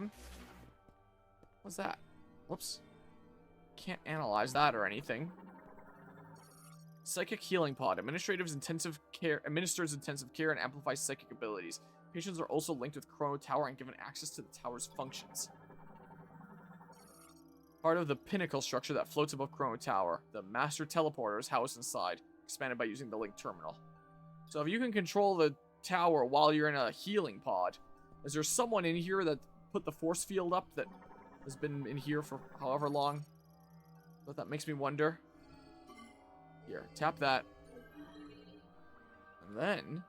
something. What's that? Whoops. Can't analyze that or anything. Psychic healing pod. Administers intensive care and amplifies psychic abilities. Patients are also linked with Chrono Tower and given access to the tower's functions. Part of the pinnacle structure that floats above Chrono Tower. The Master Teleporter is housed inside, expanded by using the link terminal. So if you can control the tower while you're in a healing pod, is there someone in here that put the force field up that has been in here for however long? But that makes me wonder. Here, tap that. And then...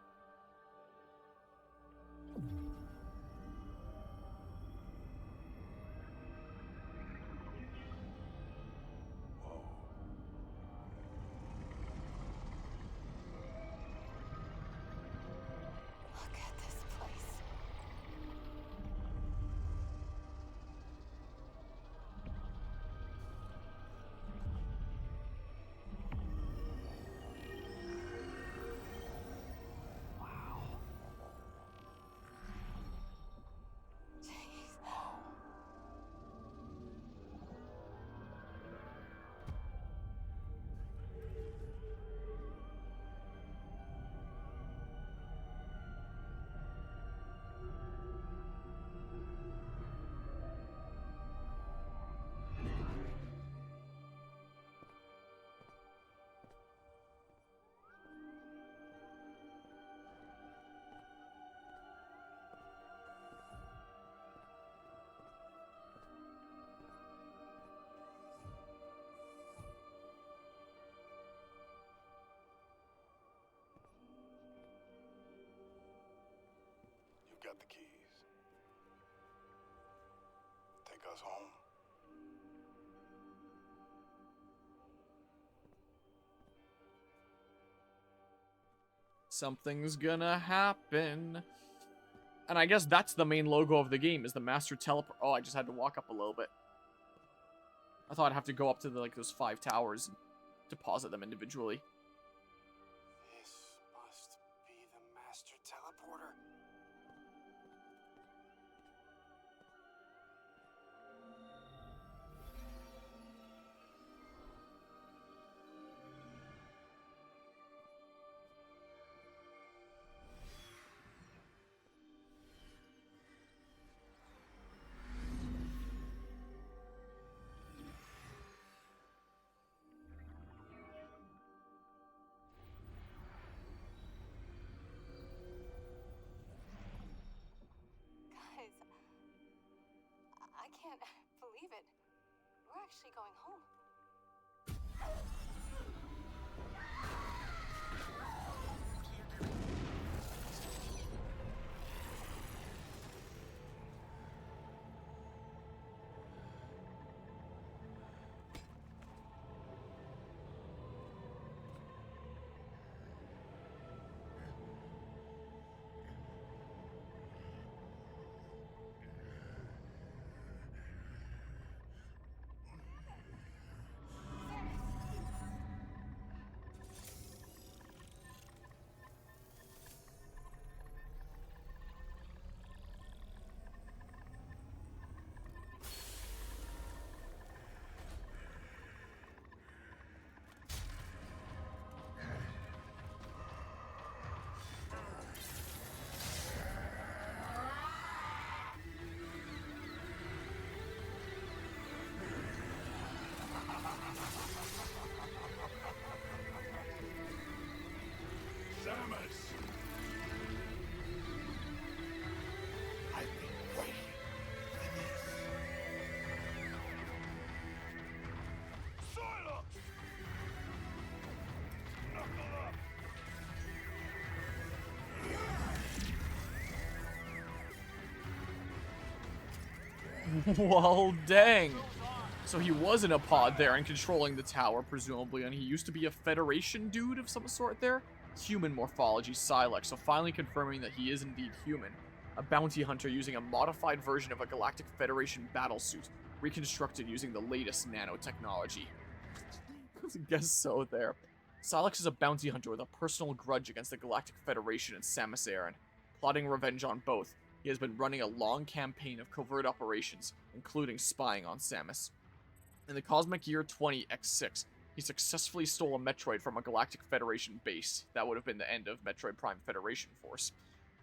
Look at this place. Got the keys. Take us home. Something's gonna happen. And I guess that's the main logo of the game, is the Master Teleport. Oh, I just had to walk up a little bit. I thought I'd have to go up to like those 5 towers and deposit them individually. This must be the Master Teleporter. Guys, I can't believe it. We're actually going home. Samus! I've been waiting for this. Silence! Knuckle up! Well, dang. So he was in a pod there and controlling the tower, presumably, and he used to be a Federation dude of some sort there? Human morphology, Silex, so finally confirming that he is indeed human. A bounty hunter using a modified version of a Galactic Federation battlesuit, reconstructed using the latest nanotechnology. Guess so there. Silex is a bounty hunter with a personal grudge against the Galactic Federation and Samus Aran, plotting revenge on both. he has been running a long campaign of covert operations, including spying on Samus. In the cosmic year 20X6, he successfully stole a Metroid from a Galactic Federation base. That would have been the end of Metroid Prime Federation Force.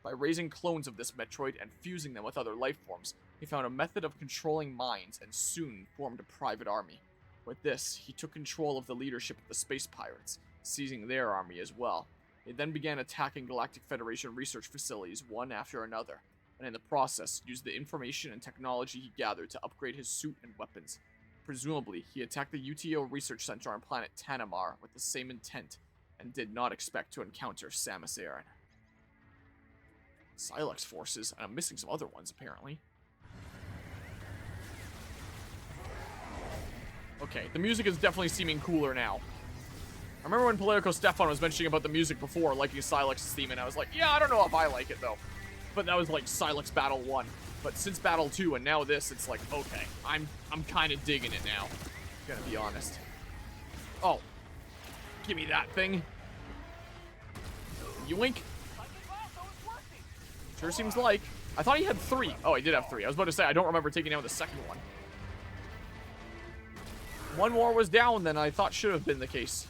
By raising clones of this Metroid and fusing them with other life forms, he found a method of controlling minds and soon formed a private army. With this, he took control of the leadership of the Space Pirates, seizing their army as well. He then began attacking Galactic Federation research facilities one after another, and in the process used the information and technology he gathered to upgrade his suit and weapons. Presumably, he attacked the UTO research center on planet Tanamar with the same intent, and did not expect to encounter Samus Aran. Silex forces, and I'm missing some other ones apparently. Okay, the music is definitely seeming cooler now. I remember when Politico Stefan was mentioning about the music before, liking Silex's theme, and I was like, yeah, I don't know if I like it though. But that was like Silex Battle 1. But since Battle 2 and now this, it's like, okay, I'm kind of digging it now. Gonna be honest. Oh. Give me that thing. Yoink. Sure seems like. I thought he had 3. Oh, he did have 3. I was about to say, I don't remember taking down the second one. One more was down than I thought should have been the case.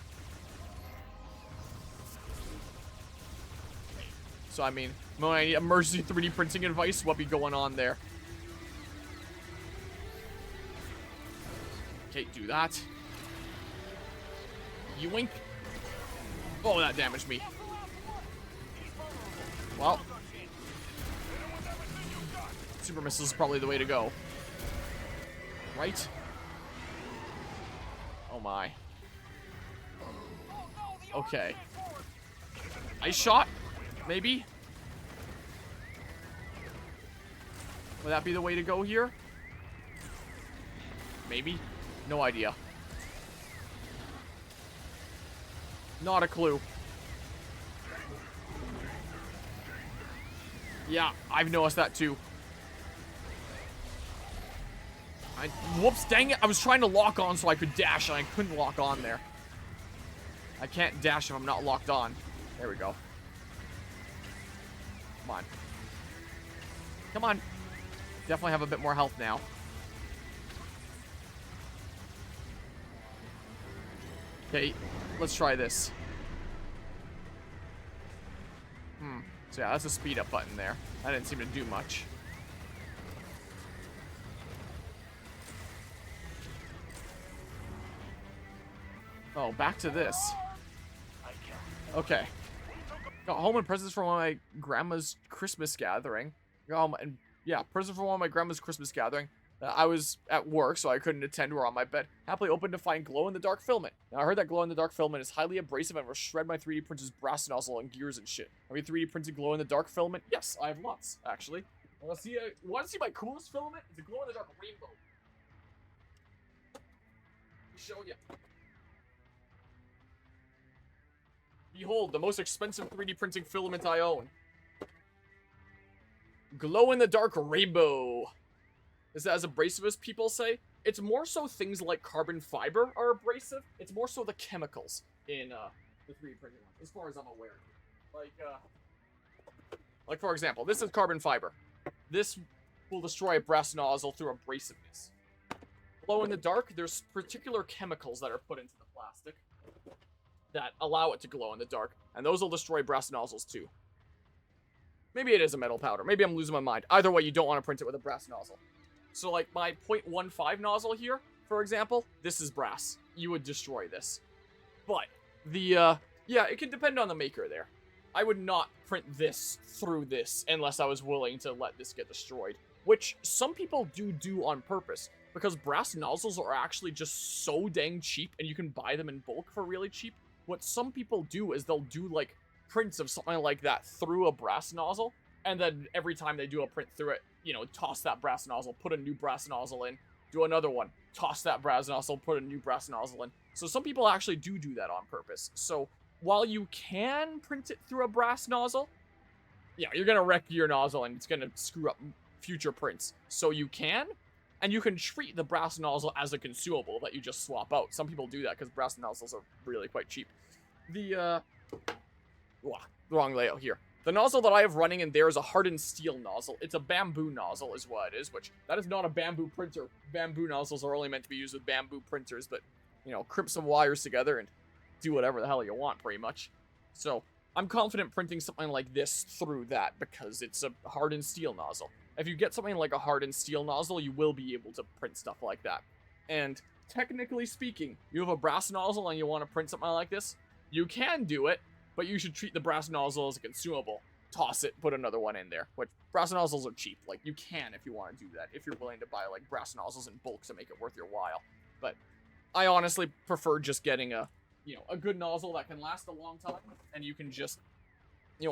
So, I mean, my emergency 3D printing advice, what be going on there? Okay, do that. Yoink. Oh, that damaged me. Well. Super Missile is probably the way to go. Right? Oh my. Okay. Ice shot? Maybe? Would that be the way to go here? Maybe? No idea. Not a clue. Yeah, I've noticed that too. Whoops, dang it. I was trying to lock on so I could dash, and I couldn't lock on there. I can't dash if I'm not locked on. There we go. Come on. Come on. Definitely have a bit more health now. Okay, let's try this. So yeah, that's a speed up button there. That didn't seem to do much. Oh, back to this. Okay. Got home and presents from my grandma's Christmas gathering. And yeah, present from one of my grandma's Christmas gathering. I was at work, so I couldn't attend or on my bed. Happily opened to find glow-in-the-dark filament. Now, I heard that glow-in-the-dark filament is highly abrasive and will shred my 3D printer's brass nozzle and gears and shit. Have you 3D printed glow-in-the-dark filament? Yes, I have lots, actually. Want to see my coolest filament? It's a glow-in-the-dark rainbow. Show you. Behold, the most expensive 3D printing filament I own. Glow-in-the-dark rainbow. Is that as abrasive as people say? It's more so things like carbon fiber are abrasive. It's more so the chemicals in the 3D printing one, as far as I'm aware. Like for example, this is carbon fiber. This will destroy a brass nozzle through abrasiveness. Glow in the dark, there's particular chemicals that are put into the plastic that allow it to glow in the dark, and those will destroy brass nozzles too. Maybe it is a metal powder. Maybe I'm losing my mind. Either way, you don't want to print it with a brass nozzle. So like my 0.15 nozzle here, for example, this is brass. You would destroy this. But yeah, it can depend on the maker there. I would not print this through this unless I was willing to let this get destroyed, which some people do on purpose, because brass nozzles are actually just so dang cheap and you can buy them in bulk for really cheap. What some people do is they'll do like prints of something like that through a brass nozzle, and then every time they do a print through it, you know, toss that brass nozzle, put a new brass nozzle in, do another one, toss that brass nozzle, put a new brass nozzle in. So some people actually do that on purpose. So while you can print it through a brass nozzle, yeah, you're gonna wreck your nozzle and it's gonna screw up future prints. So you can, and you can treat the brass nozzle as a consumable that you just swap out. Some people do that because brass nozzles are really quite cheep. The wrong layout here. The nozzle that I have running in there is a hardened steel nozzle. It's a bamboo nozzle is what it is, which that is not a bamboo printer. Bamboo nozzles are only meant to be used with bamboo printers, but, you know, crimp some wires together and do whatever the hell you want, pretty much. So, I'm confident printing something like this through that because it's a hardened steel nozzle. If you get something like a hardened steel nozzle, you will be able to print stuff like that. And technically speaking, you have a brass nozzle and you want to print something like this, you can do it, but you should treat the brass nozzle as a consumable. Toss it, put another one in there. Which, brass nozzles are cheap. Like, you can if you want to do that, if you're willing to buy, like, brass nozzles in bulk to make it worth your while. But I honestly prefer just getting a good nozzle that can last a long time, and you can just,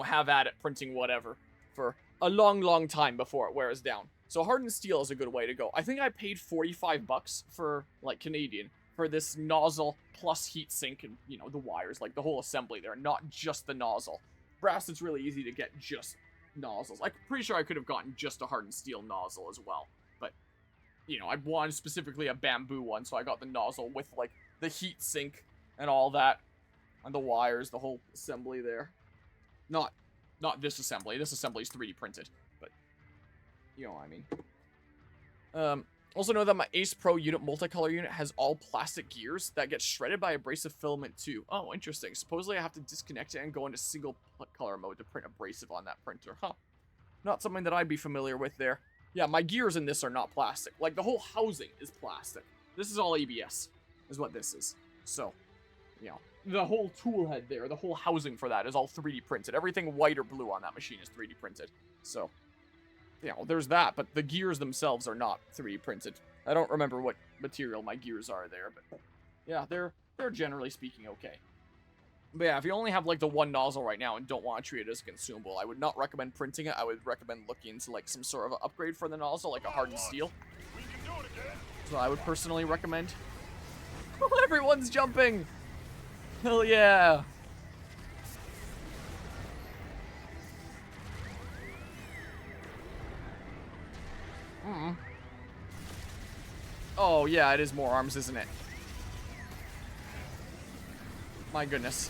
have at it printing whatever for a long, long time before it wears down. So hardened steel is a good way to go. I think I paid $45 for, like, Canadian, for this nozzle plus heatsink and, the wires, like, the whole assembly there, not just the nozzle. Brass, it's really easy to get just nozzles. I'm pretty sure I could have gotten just a hardened steel nozzle as well, but, I wanted specifically a bamboo one, so I got the nozzle with, like, the heatsink and all that, and the wires, the whole assembly there. Not this assembly. This assembly is 3D printed, but you know what I mean. Also know that my Ace Pro unit multicolor unit has all plastic gears that get shredded by abrasive filament too. Oh, interesting. Supposedly I have to disconnect it and go into single color mode to print abrasive on that printer. Huh. Not something that I'd be familiar with there. Yeah, my gears in this are not plastic. Like, the whole housing is plastic. This is all ABS, is what this is. So, the whole tool head there, the whole housing for that is all 3D printed. Everything white or blue on that machine is 3D printed. So, there's that, but the gears themselves are not 3D printed. I don't remember what material my gears are there, but yeah, they're generally speaking okay. But yeah, if you only have, like, the one nozzle right now and don't want to treat it as a consumable, I would not recommend printing it. I would recommend looking into, like, some sort of an upgrade for the nozzle, like a hardened steel. That's what I would personally recommend. Oh, everyone's jumping! Hell yeah! Oh, yeah, it is more arms, isn't it? My goodness.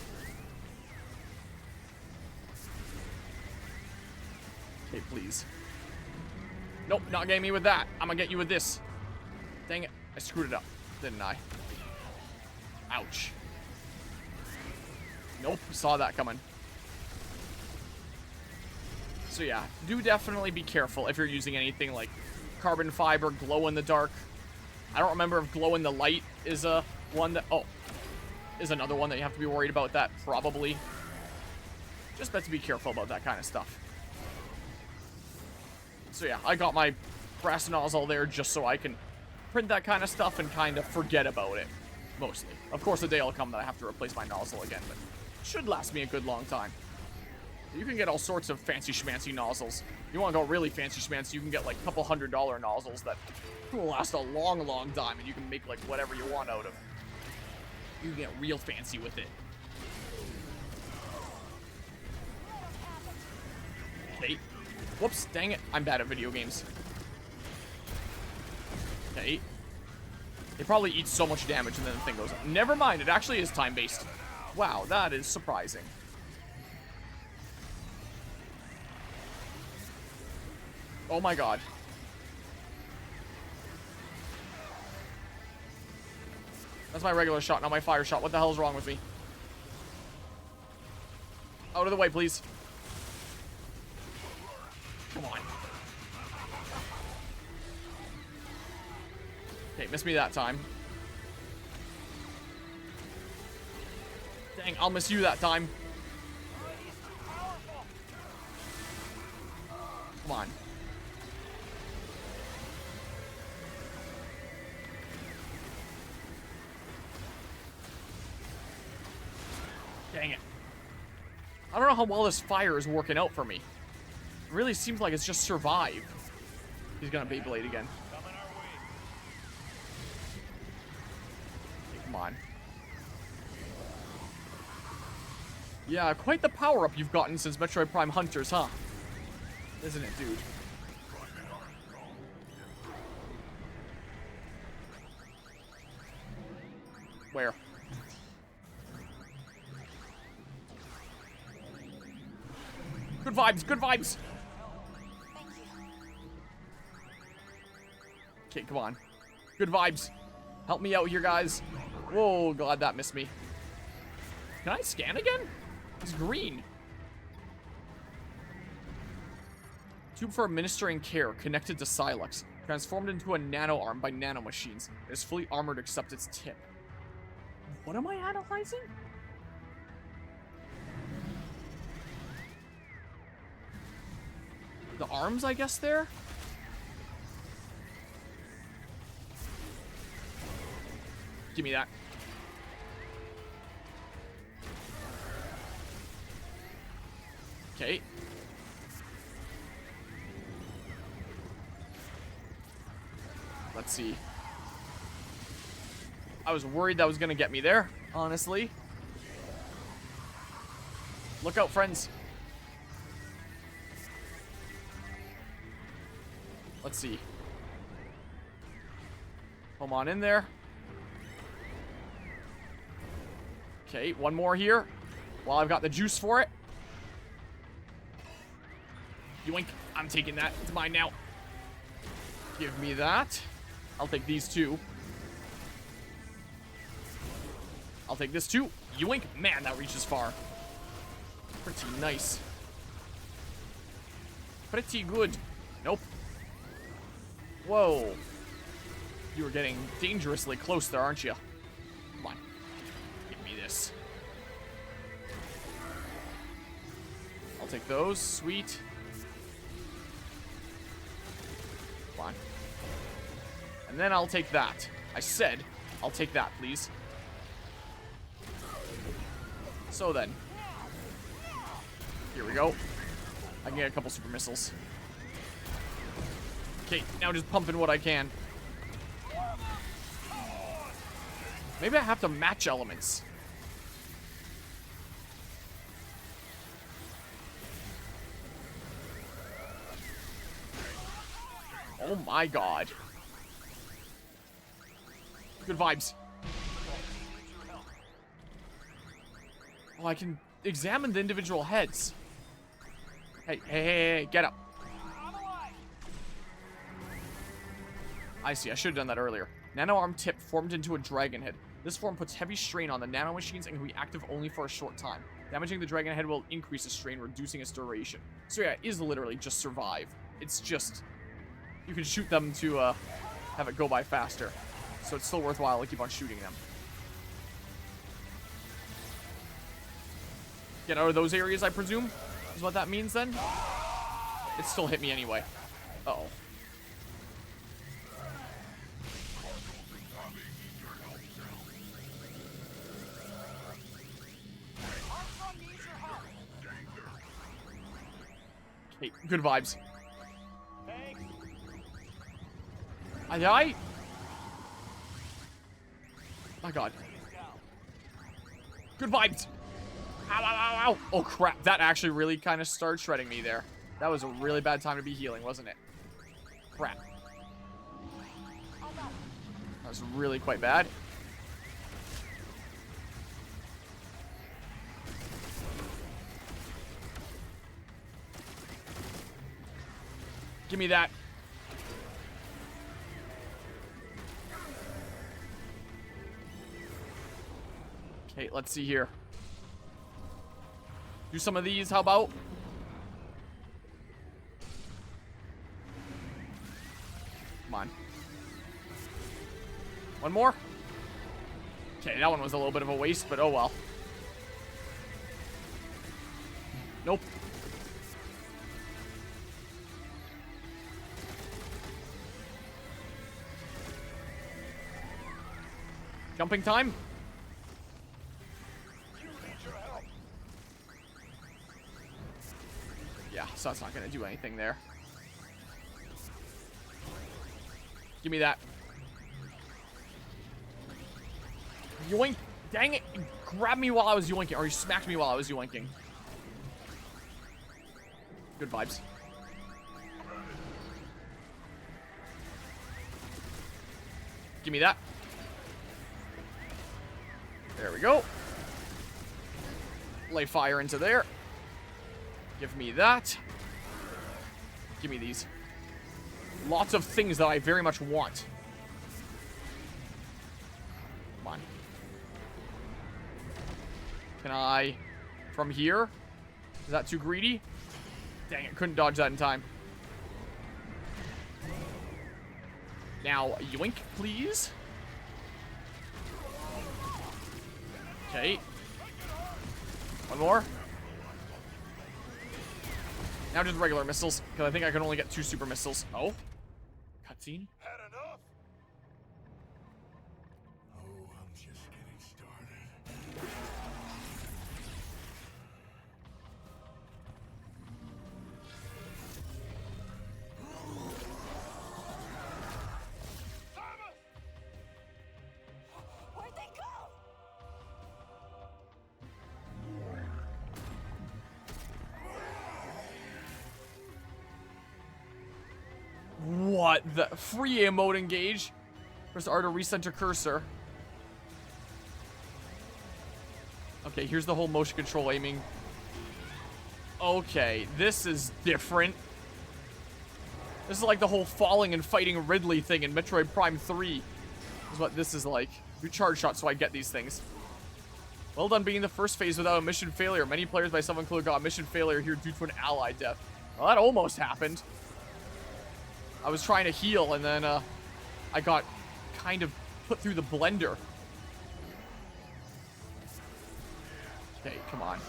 Okay, please. Nope, not getting me with that. I'm gonna get you with this. Dang it. I screwed it up, didn't I? Ouch. Nope, saw that coming. So yeah, do definitely be careful if you're using anything like carbon fiber, glow in the dark. I don't remember if glow in the light is one that, is another one that you have to be worried about that, probably. Just best to be careful about that kind of stuff. So yeah, I got my brass nozzle there just so I can print that kind of stuff and kind of forget about it, mostly. Of course, the day will come that I have to replace my nozzle again, but it should last me a good long time. You can get all sorts of fancy schmancy nozzles. If you want to go really fancy schmancy, you can get like a couple $100 nozzles that will last a long, long time, and you can make like whatever you want out of. You can get real fancy with it. Okay. Whoops, dang it. I'm bad at video games. Okay. They probably eat so much damage and then the thing goes up. Never mind, it actually is time-based. Wow, that is surprising. Oh my god. That's my regular shot, not my fire shot. What the hell is wrong with me? Out of the way, please. Come on. Okay, missed me that time. Dang, I'll miss you that time. Come on. Dang it. I don't know how well this fire is working out for me. It really seems like it's just survive. He's gonna Beyblade again. Okay, come on. Yeah, quite the power-up you've gotten since Metroid Prime Hunters, huh? Isn't it, dude? Where? Good vibes, good vibes. Thank you. Okay, come on. Good vibes. Help me out here, guys. Whoa, glad that missed me. Can I scan again? It's green. Tube for administering care connected to Silex. Transformed into a nano arm by nanomachines. It is fully armored except its tip. What am I analyzing? The arms, I guess, there? Give me that. Okay. Let's see. I was worried that was gonna get me there, honestly. Look out, friends. Let's see. Come on in there. Okay, one more here. While I've got the juice for it. Yoink. I'm taking that. It's mine now. Give me that. I'll take these two. I'll take this too. Yoink. Man, that reaches far. Pretty nice. Pretty good. Nope. Whoa. You were getting dangerously close there, aren't you? Come on. Give me this. I'll take those. Sweet. Come on. And then I'll take that. I said I'll take that, please. So then. Here we go. I can get a couple super missiles. Okay, now just pumping what I can. Maybe I have to match elements. Oh my god. Good vibes. Oh, I can examine the individual heads. Hey, get up. I see, I should have done that earlier. Nano arm tip formed into a dragon head. This form puts heavy strain on the nanomachines and can be active only for a short time. Damaging the dragon head will increase the strain, reducing its duration. So yeah, it is literally just survive. It's just, you can shoot them to have it go by faster. So it's still worthwhile to keep on shooting them. Get out of those areas, I presume, is what that means then. It still hit me anyway. Uh-oh. Hey, good vibes. I die? My god. Good vibes. Ow, ow, ow, ow. Oh, crap. That actually really kind of started shredding me there. That was a really bad time to be healing, wasn't it? Crap. That was really quite bad. Give me that. Okay, let's see here. Do some of these, how about? Come on. One more? Okay, that one was a little bit of a waste, but oh well. Nope. Jumping time? Yeah, so it's not gonna do anything there. Give me that. Yoink! Dang it! You grabbed me while I was yoinking, or you smacked me while I was yoinking. Good vibes. Give me that. There we go. Lay fire into there. Give me that. Give me these. Lots of things that I very much want. Come on. Can I... From here? Is that too greedy? Dang it, couldn't dodge that in time. Now, yoink, please. Okay. One more. Now just regular missiles, because I think I can only get 2 super missiles. Oh. Cutscene. Had enough? Oh, I'm just getting started. Where'd they go? What the? Free emote engage. Press R to recenter cursor. Okay, here's the whole motion control aiming. Okay, this is different. This is like the whole falling and fighting Ridley thing in Metroid Prime 3. Is what this is like. Do charge shots so I get these things. Well done being the first phase without a mission failure. Many players by some included got a mission failure here due to an ally death. Well, that almost happened. I was trying to heal, and then I got kind of put through the blender. Okay, come on.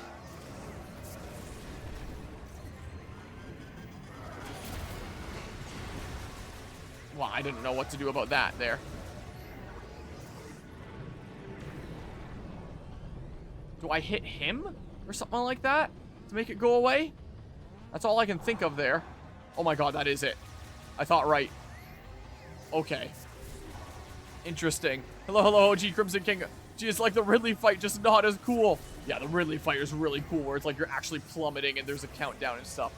Well, I didn't know what to do about that there. Do I hit him or something like that to make it go away? That's all I can think of there. Oh my god, that is it. I thought right. Okay. Interesting. Hello, hello, OG Crimson King. Gee, it's like the Ridley fight, just not as cool. Yeah, the Ridley fight is really cool, where it's like you're actually plummeting and there's a countdown and stuff.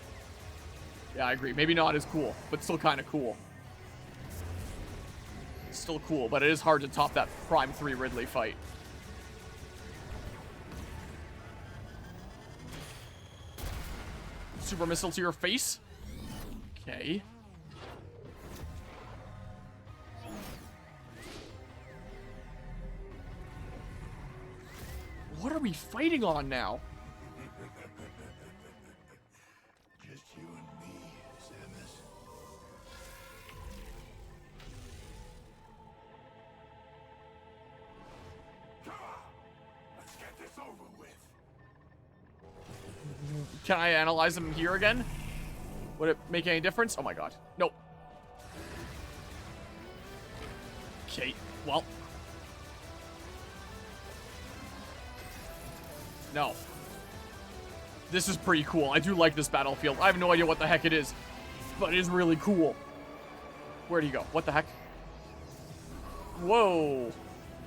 Yeah, I agree. Maybe not as cool, but still kind of cool. Still cool, but it is hard to top that Prime 3 Ridley fight. Super missile to your face. Okay. What are we fighting on now? Just you and me, Samus. Come on, let's get this over with. Can I analyze them here again? Would it make any difference? Oh my god. Nope. Okay, well. No. This is pretty cool. I do like this battlefield. I have no idea what the heck it is, but it is really cool. Where'd he go? What the heck? Whoa.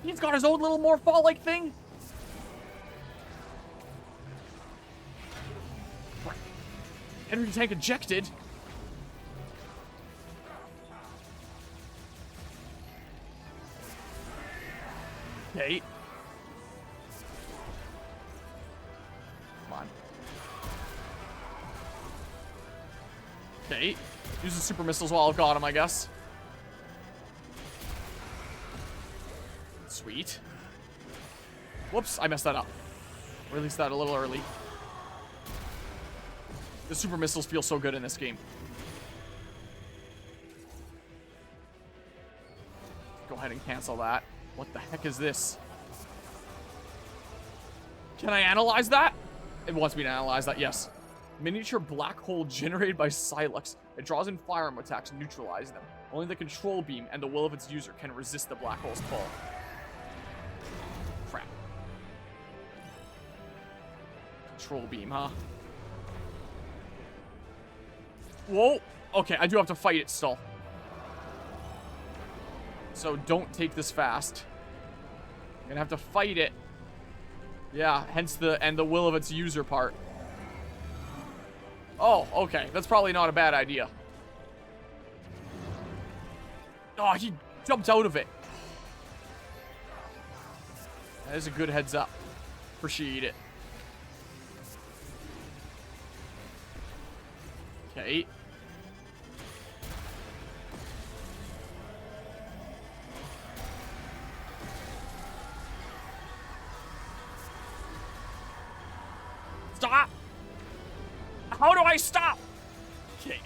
He's got his own little Morpholic thing? Energy tank ejected. Okay. Come on. Okay. Use the super missiles while I've got him, I guess. Sweet. Whoops, I messed that up. Released that a little early. The super missiles feel so good in this game. Go ahead and cancel that. What the heck is this? Can I analyze that? It wants me to analyze that, yes. Miniature black hole generated by Silex. It draws in firearm attacks and neutralizes them. Only the control beam and the will of its user can resist the black hole's pull. Crap. Control beam, huh? Whoa. Okay, I do have to fight it still. So don't take this fast. I'm gonna have to fight it. Yeah, hence the will of its user part. Oh, okay. That's probably not a bad idea. Oh, he jumped out of it. That is a good heads up. Appreciate it. Okay. Stop! How do I stop? Okay.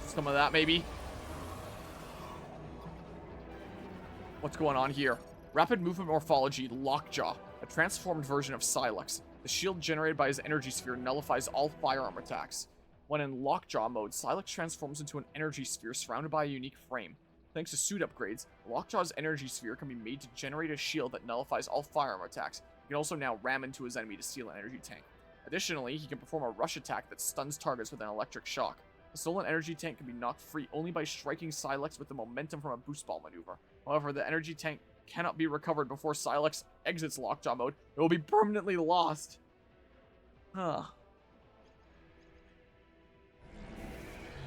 Some of that, maybe. What's going on here? Rapid movement morphology, Lockjaw, a transformed version of Silex. The shield generated by his energy sphere nullifies all firearm attacks. When in Lockjaw mode, Silex transforms into an energy sphere surrounded by a unique frame. Thanks to suit upgrades, Lockjaw's energy sphere can be made to generate a shield that nullifies all firearm attacks. He can also now ram into his enemy to steal an energy tank. Additionally, he can perform a rush attack that stuns targets with an electric shock. The stolen energy tank can be knocked free only by striking Silex with the momentum from a boost ball maneuver. However, the energy tank cannot be recovered before Silex exits Lockjaw mode. It will be permanently lost. Huh.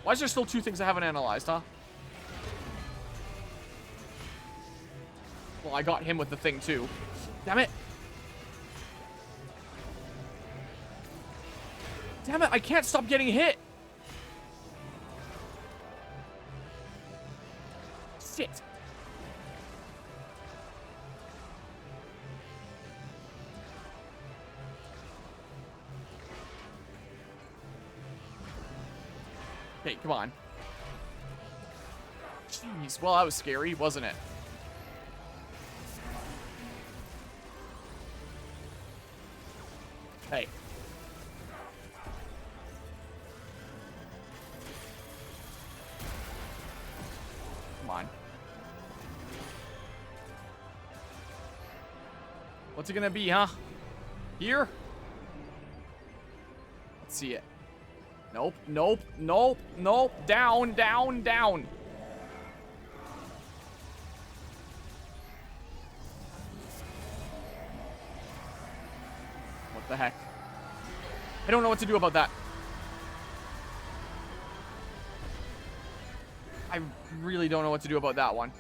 Why is there still two things I haven't analyzed, huh? Well, I got him with the thing, too. Damn it. Damn it, I can't stop getting hit. Shit. Okay, come on. Jeez, well, that was scary, wasn't it? Hey. Come on. What's it gonna be, huh? Here? Let's see it. Nope, nope, nope, nope. Down, down, down. What the heck? I don't know what to do about that. I really don't know what to do about that one.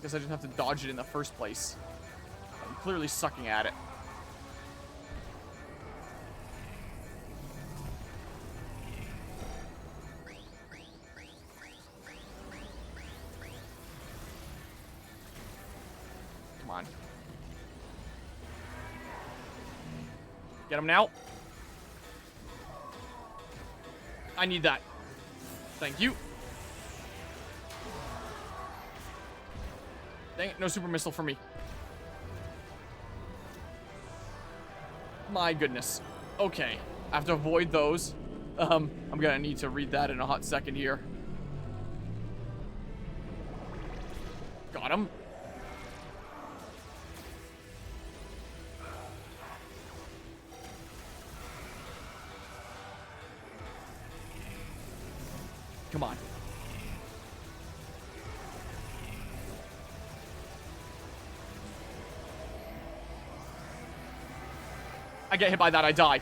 Guess I just have to dodge it in the first place. I'm clearly sucking at it. Come on. Get him now. I need that. Thank you. Dang it, no super missile for me. My goodness. Okay, I have to avoid those. I'm gonna need to read that in a hot second here. Got him. Come on. I get hit by that, I die.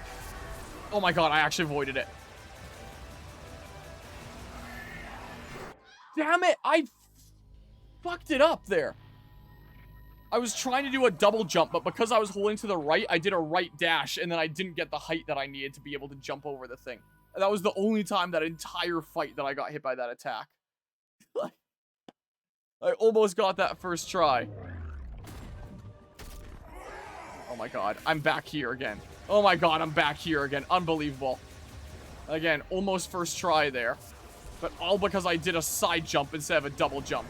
Oh my god, I actually avoided it. Damn it, I fucked it up there. I was trying to do a double jump, but because I was holding to the right, I did a right dash, and then I didn't get the height that I needed to be able to jump over the thing. And that was the only time that entire fight that I got hit by that attack. I almost got that first try. Oh my god, I'm back here again. Oh my god, I'm back here again. Unbelievable. Again, almost first try there. But all because I did a side jump instead of a double jump.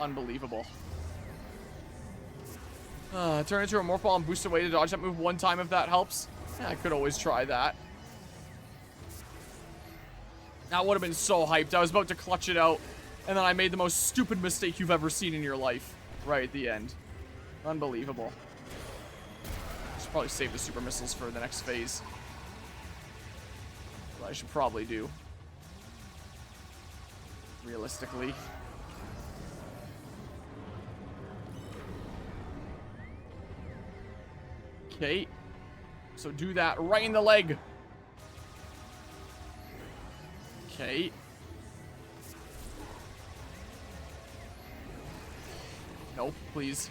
Unbelievable. Turn into a morph ball and boost away to dodge that move one time if that helps. Yeah, I could always try that. That would have been so hyped. I was about to clutch it out, and then I made the most stupid mistake you've ever seen in your life. Right at the end. Unbelievable. Should probably save the super missiles for the next phase. What I should probably do. Realistically. Okay. So do that right in the leg. Okay. Nope, please.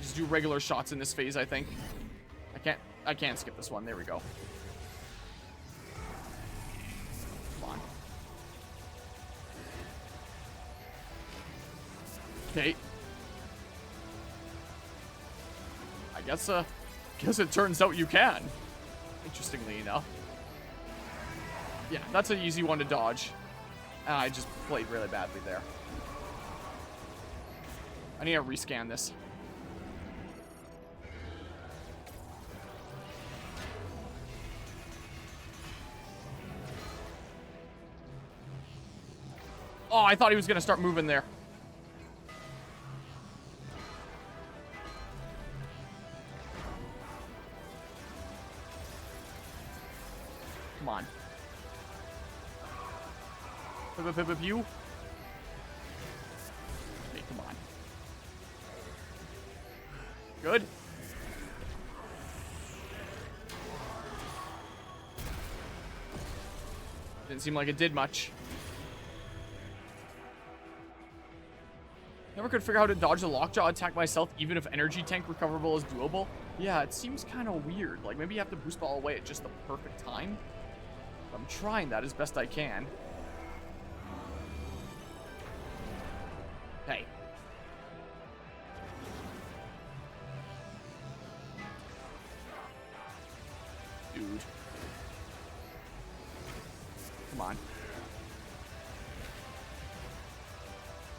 Just do regular shots in this phase, I think. I can't skip this one. There we go. Come on. Okay. I guess it turns out you can. Interestingly enough. Yeah, that's an easy one to dodge. And I just played really badly there. I need to rescan this. Oh, I thought he was going to start moving there. Come on. Pew. Okay, come on. Good. Didn't seem like it did much. Never could figure out how to dodge the lockjaw attack myself, even if energy tank recoverable is doable. Yeah, it seems kind of weird. Like, maybe you have to boost ball away at just the perfect time. I'm trying that as best I can. Hey. Dude. Come on.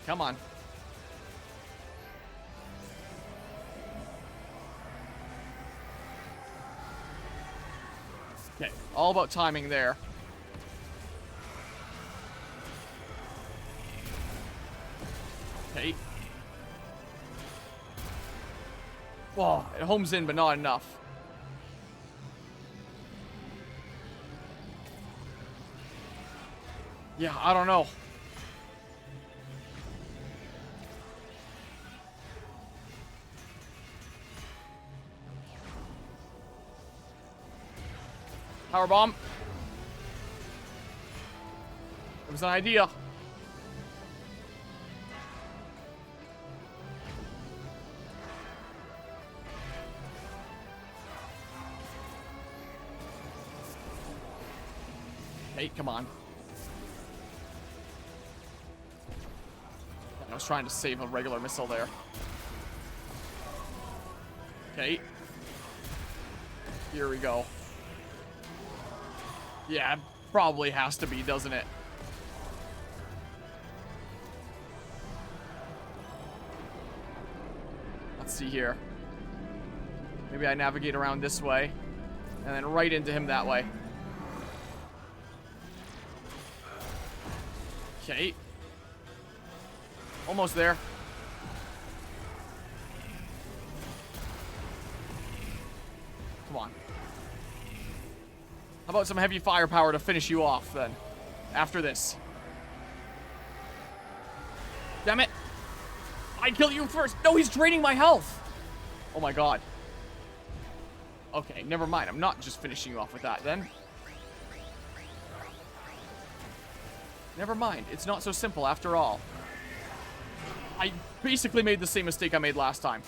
Come on. Okay, all about timing there. Okay. Whoa, it homes in, but not enough. Yeah, I don't know. Power bomb. It was an idea. Hey, come on. I was trying to save a regular missile there. Okay. Here we go. Yeah, it probably has to be, doesn't it? Let's see here. Maybe I navigate around this way. And then right into him that way. Okay. Almost there. Come on. How about some heavy firepower to finish you off, then? After this. Damn it. I kill you first. No, he's draining my health. Oh, my God. Okay, never mind. I'm not just finishing you off with that, then. Never mind. It's not so simple after all. I basically made the same mistake I made last time.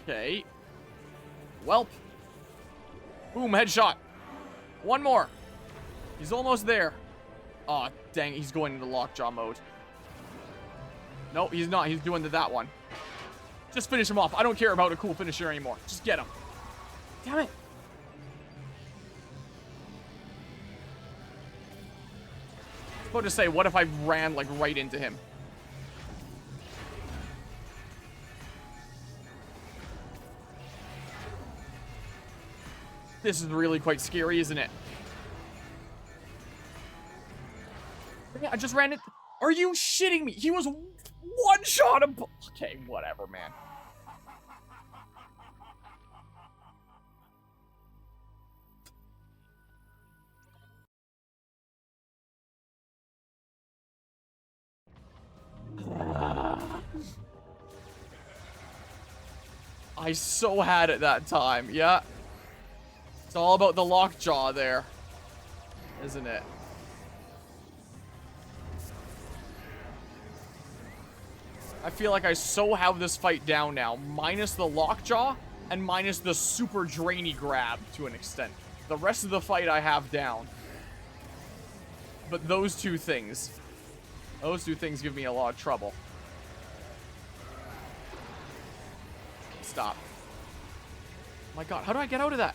Okay. Welp. Boom, headshot. One more. He's almost there. Aw, dang, he's going into lockjaw mode. No, he's not. He's doing that one. Just finish him off. I don't care about a cool finisher anymore. Just get him. Damn it. I was about to say, what if I ran, like, right into him? This is really quite scary, isn't it? Yeah, I just ran it. Are you shitting me? He was one shot of... Okay, whatever, man. I so had it that time. Yeah. It's all about the lockjaw there, isn't it? I feel like I so have this fight down now, minus the lockjaw and minus the super drainy grab to an extent. The rest of the fight I have down. But those two things give me a lot of trouble. Stop. Oh my god, how do I get out of that?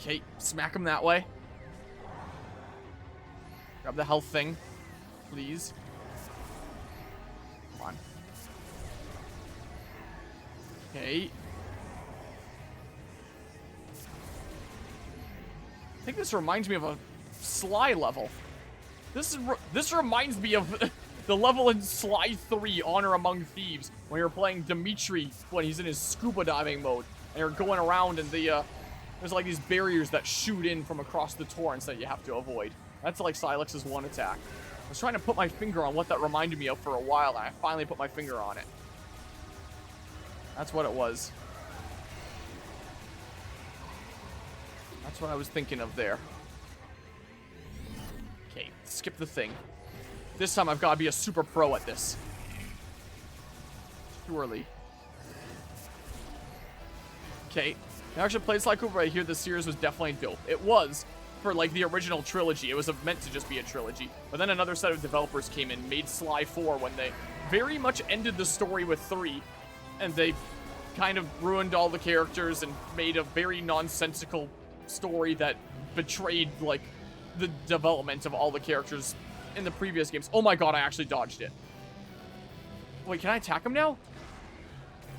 Okay, smack him that way. Grab the health thing, please. Come on. Okay. I think this reminds me of a Sly level. This reminds me of the level in Sly 3, Honor Among Thieves, when you're playing Dimitri when he's in his scuba diving mode, and you're going around and there's like these barriers that shoot in from across the torrents that you have to avoid. That's like Silex's one attack. I was trying to put my finger on what that reminded me of for a while, and I finally put my finger on it. That's what it was. That's what I was thinking of there. Okay, skip the thing. This time I've got to be a super pro at this. Surely. Okay. I actually played Sly Cooper. I hear the series was definitely dope. It was for like the original trilogy. It was meant to just be a trilogy. But then another set of developers came in, made Sly 4 when they very much ended the story with 3. And they kind of ruined all the characters and made a very nonsensical story that betrayed like the development of all the characters in the previous games. Oh my god, I actually dodged it. Wait, can I attack him now?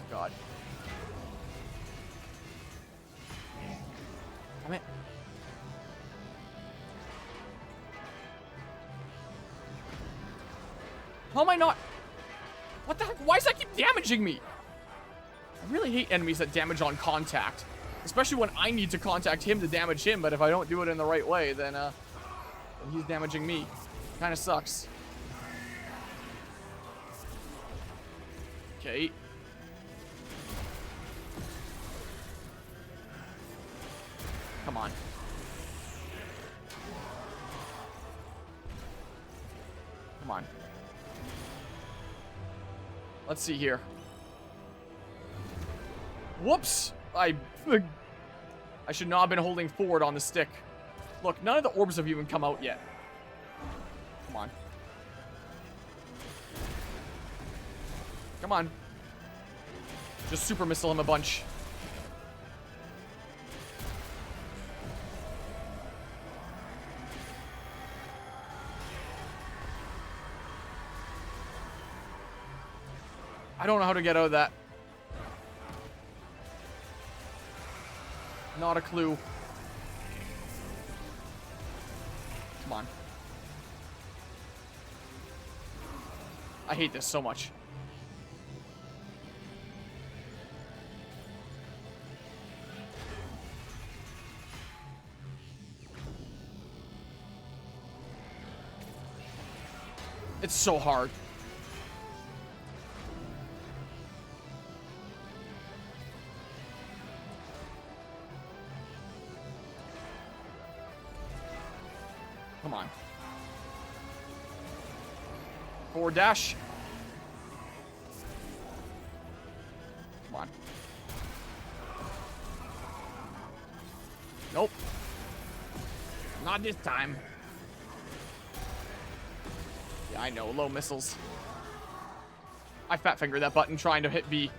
God. Damn it. How am I not? What the heck? Why does that keep damaging me? I really hate enemies that damage on contact. Especially when I need to contact him to damage him, but if I don't do it in the right way, then he's damaging me. Kinda sucks. Okay. Come on. Come on. Let's see here. Whoops! I should not have been holding forward on the stick. Look, none of the orbs have even come out yet. Come on. Come on. Just super missile him a bunch. I don't know how to get out of that. Not a clue. Come on. I hate this so much. It's so hard. Come on. Forward dash. Come on. Nope. Not this time. Yeah, I know. Low missiles. I fat fingered that button trying to hit B.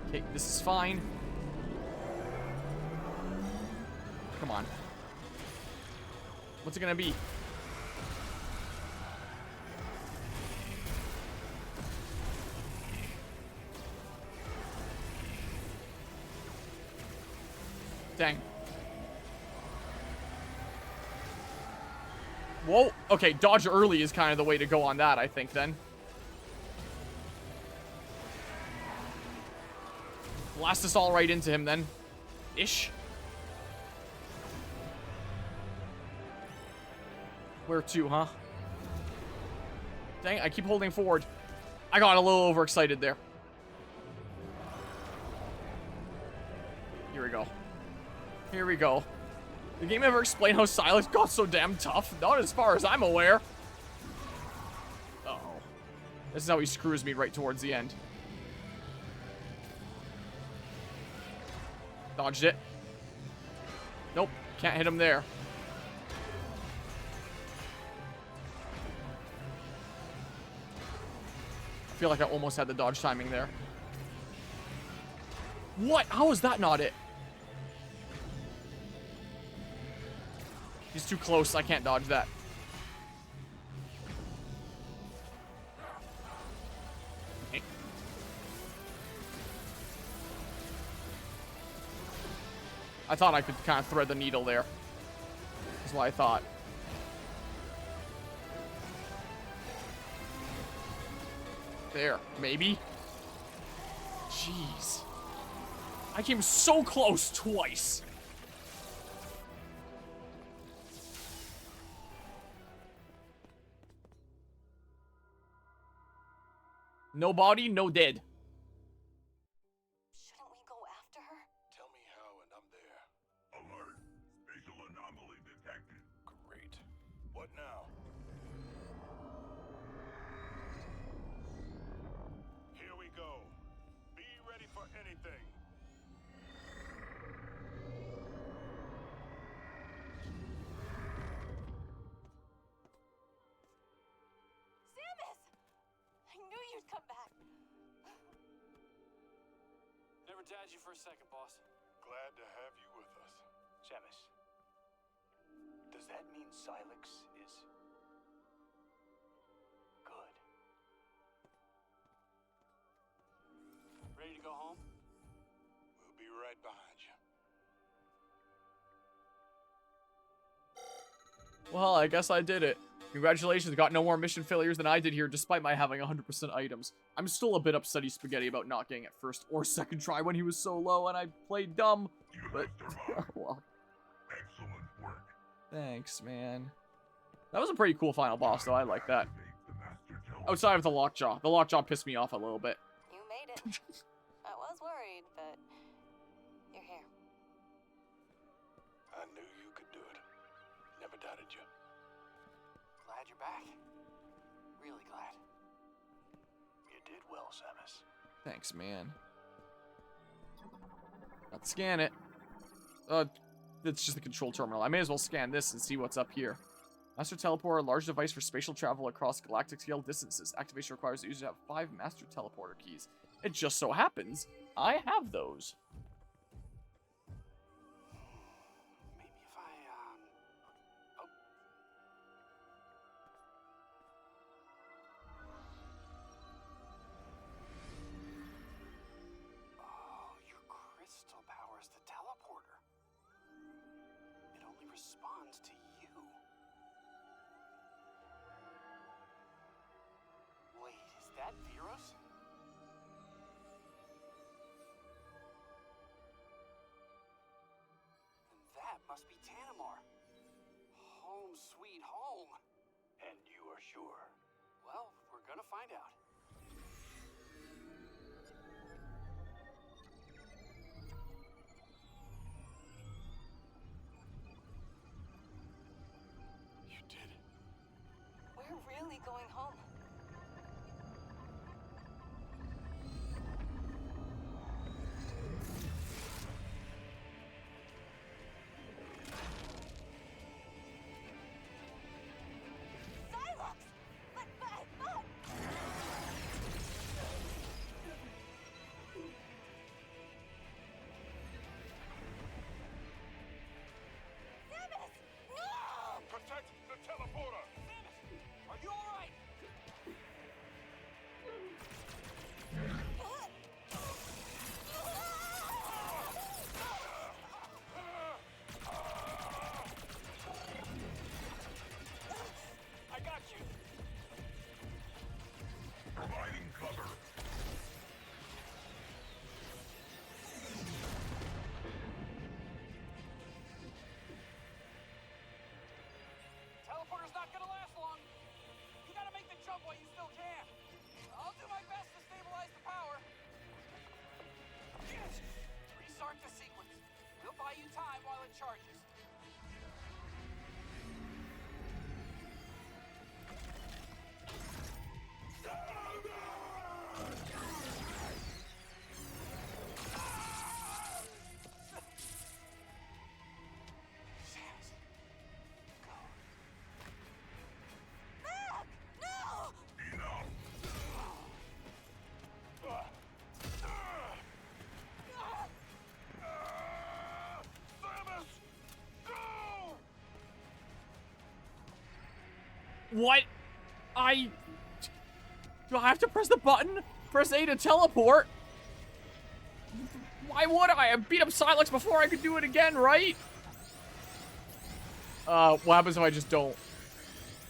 Okay, this is fine. Come on. What's it gonna be? Dang. Whoa. Okay, dodge early is kind of the way to go on that, I think, then. Blast us all right into him then. Ish. Where to, huh? Dang, I keep holding forward. I got a little overexcited there. Here we go. Here we go. The game ever explain how Silex got so damn tough? Not as far as I'm aware. Uh-oh. This is how he screws me right towards the end. Dodged it. Nope. Can't hit him there. I feel like I almost had the dodge timing there. What? How is that not it? He's too close. I can't dodge that. Okay. I thought I could kind of thread the needle there. That's what I thought. There. Maybe. Jeez. I came so close twice. No body, no dead. Shouldn't we go after her? Tell me how and I'm there. Alert. Spatial anomaly detected. Great. What now? Here we go. Be ready for anything. Samus! I knew you'd come back. Never doubted you for a second, boss. Glad to have you with us. Samus, does that mean Silex is good? Ready to go home? We'll be right behind you. Well, I guess I did it. Congratulations, got no more mission failures than I did here, despite my having 100% items. I'm still a bit upsetty spaghetti about not getting it first or second try when he was so low and I played dumb. You But, have survived. well, Excellent work. thanks, man. That was a pretty cool final boss, though. I like that. Activate the master teleporter. Outside of the lockjaw. The lockjaw pissed me off a little bit. You made it. I was worried, but you're here. I knew you could do it. Never doubted you. Glad you're back. Really glad. You did well, Samus. Thanks, man. Let's scan it. It's just the control terminal. I may as well scan this and see what's up here. Master Teleporter, large device for spatial travel across galactic scale distances. Activation requires the user to have 5 Master Teleporter keys. It just so happens I have those. Maybe if I, oh. Oh, your crystal powers the teleporter. It only responds to you. Wait, is that Veros? And that must be Tanamar. Home sweet home. And you are sure? Well, we're gonna find out. You did it. We're really going home. Psylocke! But, jump while you still can. I'll do my best to stabilize the power. Yes. Restart the sequence. We'll buy you time while it charges. Enough. Samus! Go! What? Do I have to press the button? Press A to teleport? Why would I? I beat up Silex before I could do it again, right? What happens if I just don't?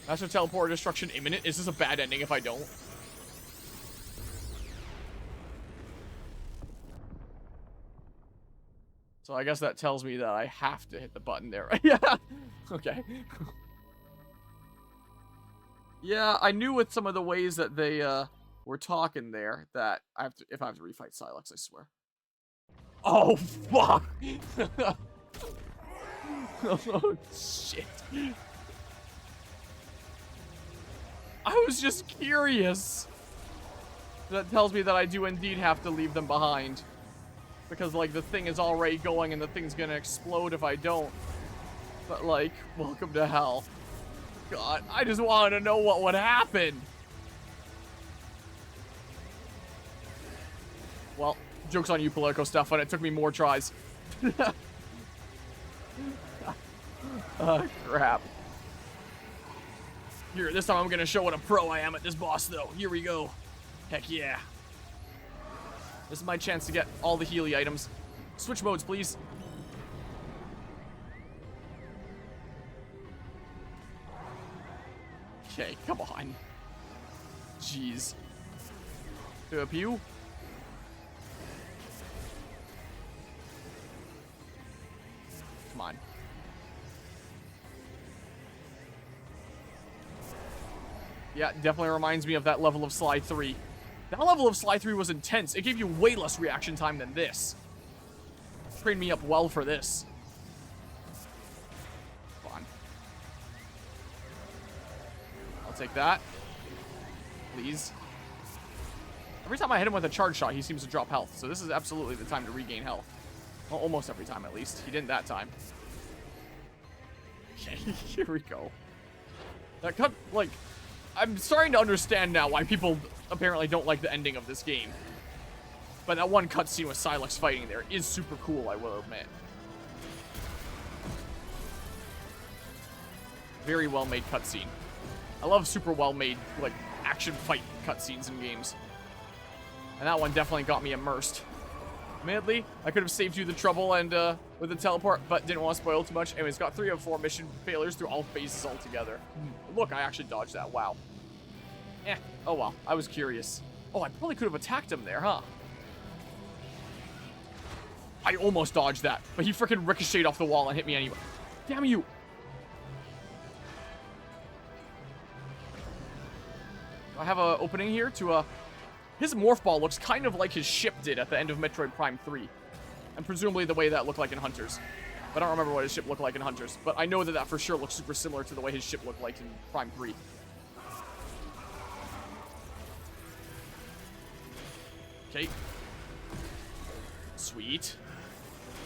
Master teleport destruction imminent? Is this a bad ending if I don't? So I guess that tells me that I have to hit the button there. Yeah. Okay. Yeah, I knew with some of the ways that they were talking there that if I have to refight Silex, I swear. Oh fuck! Oh shit! I was just curious. That tells me that I do indeed have to leave them behind. Because, like, the thing is already going and the thing's gonna explode if I don't. But, like, welcome to hell. God, I just wanted to know what would happen. Well, joke's on you, Politico Stefan. It took me more tries. Oh, crap. Here, this time I'm gonna show what a pro I am at this boss, though. Here we go. Heck yeah. This is my chance to get all the Healy items. Switch modes, please. Okay, come on. Jeez. To a pew. Come on. Yeah, definitely reminds me of that level of Sly 3. That level of Sly 3 was intense. It gave you way less reaction time than this. Trained me up well for this. Come on. I'll take that. Please. Every time I hit him with a charge shot, he seems to drop health. So this is absolutely the time to regain health. Well, almost every time, at least. He didn't that time. Okay, here we go. That cut, like... I'm starting to understand now why people apparently don't like the ending of this game. But that one cutscene with Silex fighting there is super cool, I will admit. Very well-made cutscene. I love super well-made, like, action fight cutscenes in games. And that one definitely got me immersed. Admittedly, I could have saved you the trouble and with the teleport, but didn't want to spoil too much. Anyways, got 3 of 4 mission failures through all phases altogether. Look, I actually dodged that. Wow. Eh. Oh well. I was curious. Oh, I probably could have attacked him there, huh? I almost dodged that, but he freaking ricocheted off the wall and hit me anyway. Damn you! Do I have an opening here to His morph ball looks kind of like his ship did at the end of Metroid Prime 3. And presumably the way that looked like in Hunters. But I don't remember what his ship looked like in Hunters. But I know that that for sure looks super similar to the way his ship looked like in Prime 3. Okay. Sweet.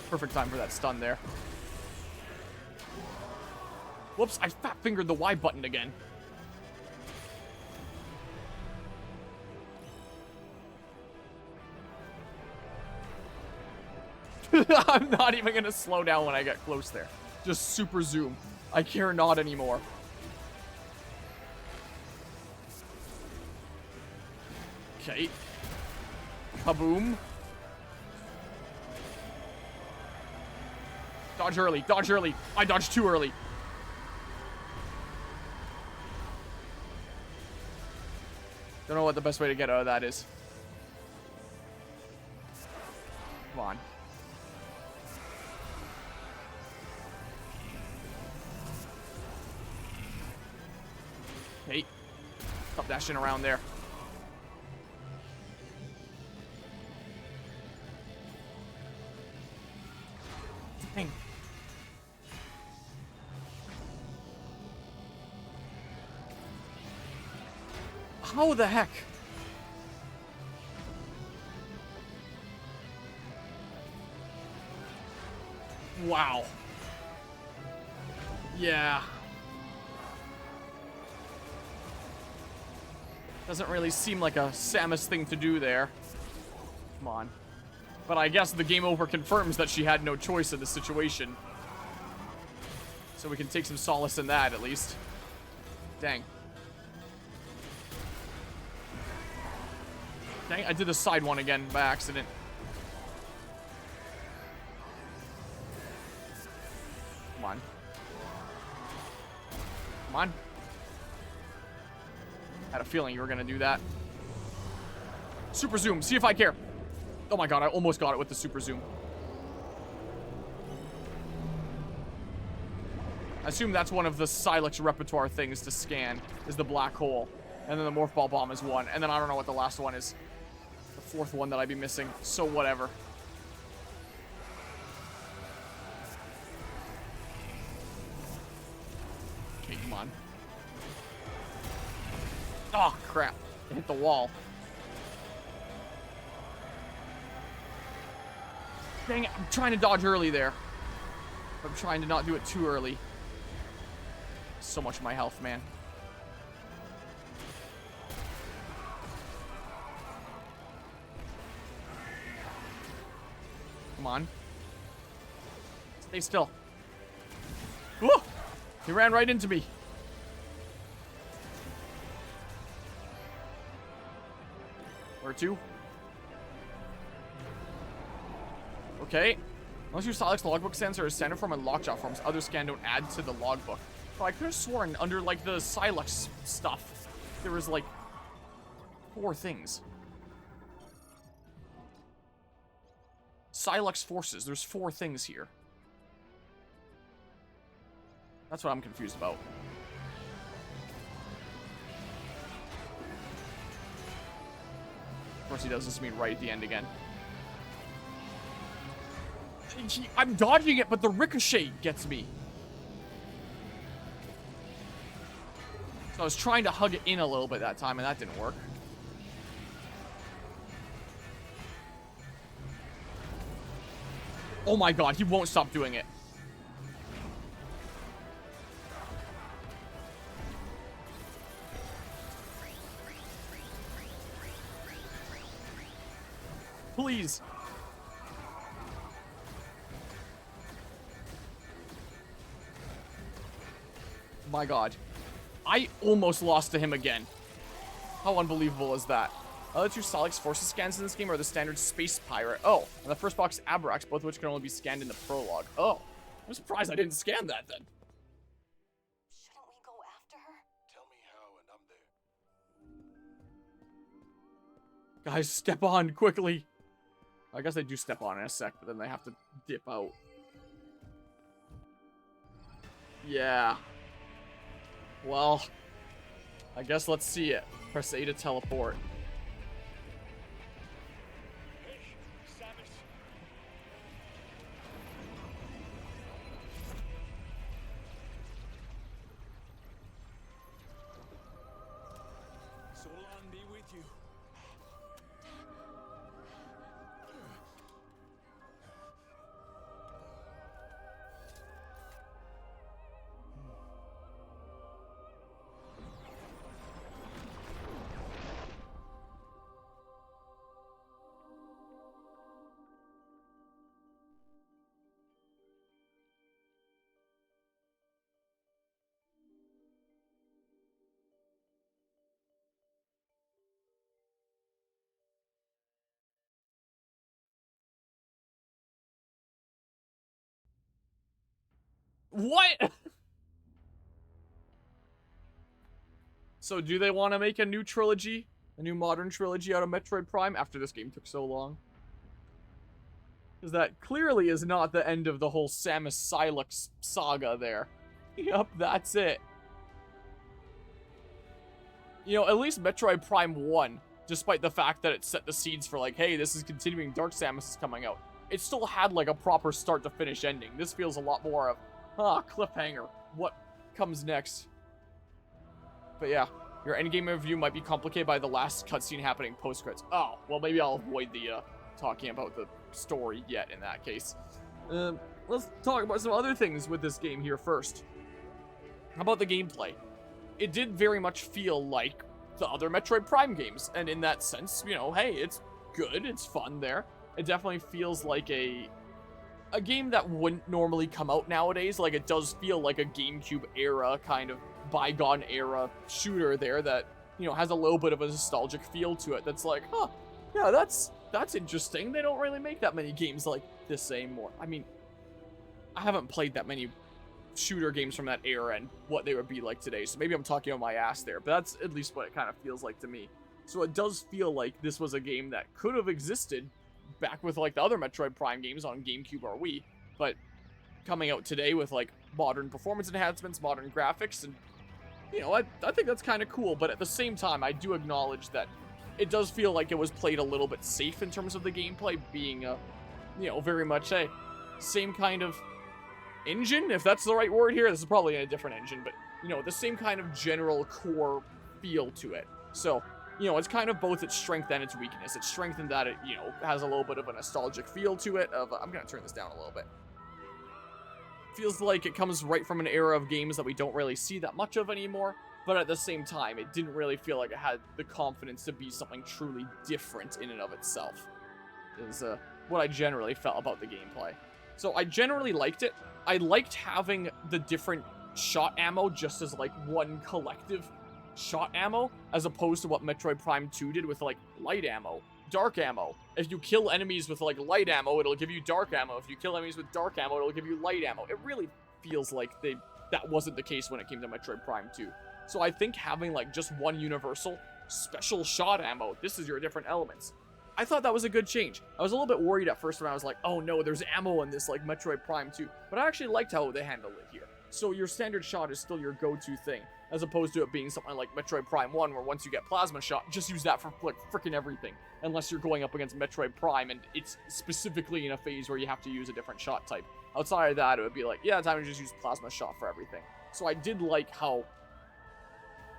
Perfect time for that stun there. Whoops, I fat-fingered the Y button again. I'm not even gonna slow down when I get close there. Just super zoom. I care not anymore. Okay. Kaboom. Dodge early. Dodge early. I dodged too early. Don't know what the best way to get out of that is. Come on. Okay. Stop dashing around there. Dang. How the heck? Wow. Yeah. Doesn't really seem like a Samus thing to do there. Come on. But I guess the game over confirms that she had no choice in this situation. So we can take some solace in that, at least. Dang. Dang, I did the side one again by accident. Come on. Come on. I had a feeling you were going to do that. Super zoom. See if I care. Oh my god, I almost got it with the super zoom. I assume that's one of the Silex repertoire things to scan, is the black hole. And then the Morph Ball Bomb is one. And then I don't know what the last one is. The fourth one that I'd be missing. So whatever. Okay, come on. Oh, crap. I hit the wall. Dang it, I'm trying to dodge early there. I'm trying to not do it too early. So much of my health, man. Come on. Stay still. Woo! He ran right into me. Where to? Okay. Unless your Silex logbook sensor is standard form and lockjaw forms, other scan don't add to the logbook. But I could have sworn under, like, the Silex stuff, there was, like, 4 things. Silex forces. There's 4 things here. That's what I'm confused about. Of course he does this to me right at the end again. I'm dodging it, but the ricochet gets me. So I was trying to hug it in a little bit that time, and that didn't work. Oh my god, he won't stop doing it. Please. My god. I almost lost to him again. How unbelievable is that? Other 2 Silex forces scans in this game are the standard Space Pirate. Oh, and the first box Abrax, both of which can only be scanned in the prologue. Oh, I'm surprised I didn't scan that then. Shouldn't we go after her? Tell me how, and I'm there. Guys, step on quickly. I guess they do step on in a sec, but then they have to dip out. Yeah. Well, I guess let's see it. Press A to teleport. Hey, Samus. Solon be with you. What? So do they want to make a new trilogy? A new modern trilogy out of Metroid Prime after this game took so long? Because that clearly is not the end of the whole Samus Silex saga there. Yep, that's it. you know, at least Metroid Prime 1, despite the fact that it set the seeds for like, hey, this is continuing, Dark Samus is coming out, it still had like a proper start to finish ending. This feels a lot more of, cliffhanger, what comes next? But yeah, your endgame review might be complicated by the last cutscene happening post-credits. Oh, well, maybe I'll avoid the talking about the story yet in that case. Let's talk about some other things with this game here first. How about the gameplay? It did very much feel like the other Metroid Prime games, and in that sense, you know, hey, it's good, it's fun there. It definitely feels like a game that wouldn't normally come out nowadays. Like, it does feel like a GameCube era, kind of bygone era shooter there that, you know, has a little bit of a nostalgic feel to it. That's like, yeah, that's interesting. They don't really make that many games like this anymore. I mean, I haven't played that many shooter games from that era and what they would be like today, so maybe I'm talking on my ass there, but that's at least what it kind of feels like to me. So it does feel like this was a game that could have existed back with like the other Metroid Prime games on GameCube or Wii, but coming out today with like modern performance enhancements, modern graphics, and you know, I think that's kind of cool. But at the same time, I do acknowledge that it does feel like it was played a little bit safe in terms of the gameplay, being you know, very much a same kind of engine, if that's the right word here. This is probably a different engine, but you know, the same kind of general core feel to it. So, you know, it's kind of both its strength and its weakness. It's strength in that it, you know, has a little bit of a nostalgic feel to it. I'm gonna turn this down a little bit. Feels like it comes right from an era of games that we don't really see that much of anymore, but at the same time, it didn't really feel like it had the confidence to be something truly different in and of itself, is what I generally felt about the gameplay. So I generally liked it. I liked having the different shot ammo just as like one collective shot ammo, as opposed to what Metroid Prime 2 did with like light ammo, dark ammo. If you kill enemies with like light ammo, it'll give you dark ammo. If you kill enemies with dark ammo, it'll give you light ammo. It really feels like that wasn't the case when it came to Metroid Prime 2. So I think having like just one universal special shot ammo, this is your different elements, I thought that was a good change. I was a little bit worried at first when I was like, oh no, there's ammo in this like Metroid Prime 2, but I actually liked how they handled it here. So your standard shot is still your go-to thing, as opposed to it being something like Metroid Prime 1, where once you get Plasma Shot, just use that for like freaking everything, unless you're going up against Metroid Prime and it's specifically in a phase where you have to use a different shot type. Outside of that, it would be like, yeah, time to just use Plasma Shot for everything. So I did like how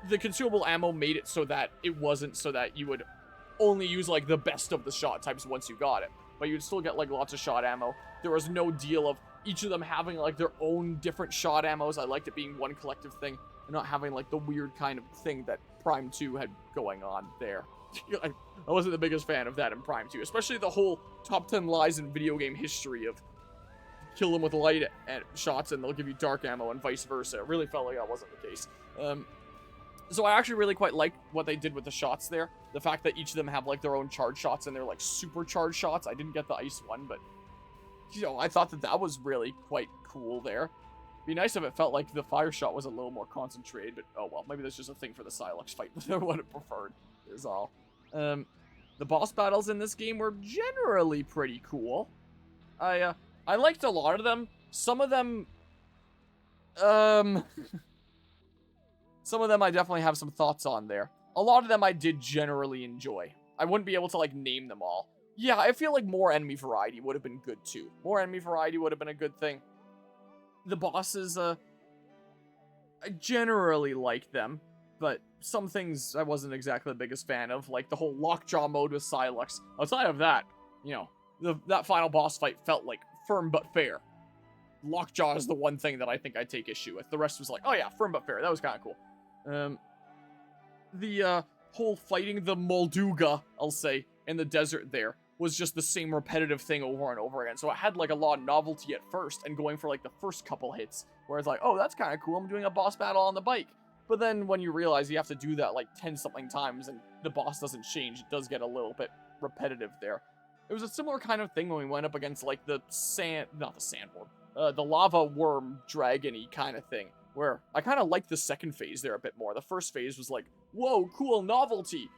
the consumable ammo made it so that it wasn't so that you would only use like the best of the shot types once you got it, but you'd still get like lots of shot ammo. There was no deal of each of them having like their own different shot ammos. I liked it being one collective thing and not having like the weird kind of thing that Prime 2 had going on there. I wasn't the biggest fan of that in Prime 2, especially the whole top 10 lies in video game history of kill them with light shots and they'll give you dark ammo and vice versa. It really felt like that wasn't the case. So I actually really quite liked what they did with the shots there. The fact that each of them have like their own charge shots and they're like supercharged shots. I didn't get the ice one, but you know, I thought that was really quite cool there. Be nice if it felt like the fire shot was a little more concentrated, but oh well, maybe that's just a thing for the Silex fight that I would have preferred, is all. The boss battles in this game were generally pretty cool. I liked a lot of them. Some of them some of them I definitely have some thoughts on there. A lot of them I did generally enjoy. I wouldn't be able to like name them all. Yeah, I feel like more enemy variety would have been good too. More enemy variety would have been a good thing. The bosses, I generally liked them, but some things I wasn't exactly the biggest fan of, like the whole lockjaw mode with Silex. Outside of that, you know, that final boss fight felt like firm but fair. Lockjaw is the one thing that I think I take issue with. The rest was like, oh yeah, firm but fair. That was kind of cool. The whole fighting the Molduga, I'll say, in the desert there was just the same repetitive thing over and over again. So it had like a lot of novelty at first, and going for like the first couple hits, where it's like, oh, that's kind of cool, I'm doing a boss battle on the bike. But then when you realize you have to do that like 10 something times and the boss doesn't change, it does get a little bit repetitive there. It was a similar kind of thing when we went up against like the lava worm dragon-y kind of thing, where I kind of liked the second phase there a bit more. The first phase was like, whoa, cool novelty,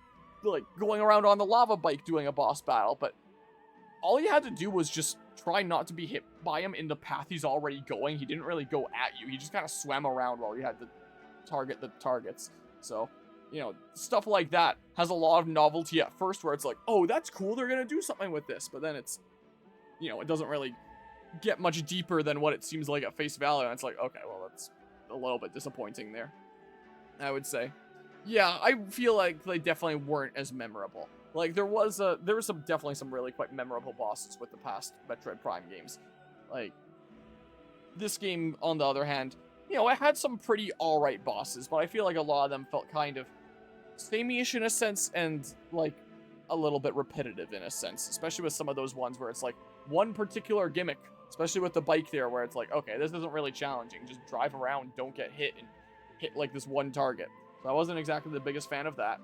like going around on the lava bike doing a boss battle, but all you had to do was just try not to be hit by him in the path he's already going. He didn't really go at you. He just kind of swam around while you had to target the targets. So You know, stuff like that has a lot of novelty at first where it's like, oh, that's cool, they're gonna do something with this. But then it's, you know, it doesn't really get much deeper than what it seems like at face value. And it's like, okay, well, that's a little bit disappointing there, I would say. Yeah, I feel like they definitely weren't as memorable. Like, there was definitely some really quite memorable bosses with the past Metroid Prime games. Like, this game, on the other hand, you know, it had some pretty alright bosses, but I feel like a lot of them felt kind of samey-ish in a sense, and, like, a little bit repetitive in a sense. Especially with some of those ones where it's, like, one particular gimmick. Especially with the bike there, where it's like, okay, this isn't really challenging. Just drive around, don't get hit, and hit, like, this one target. So I wasn't exactly the biggest fan of that.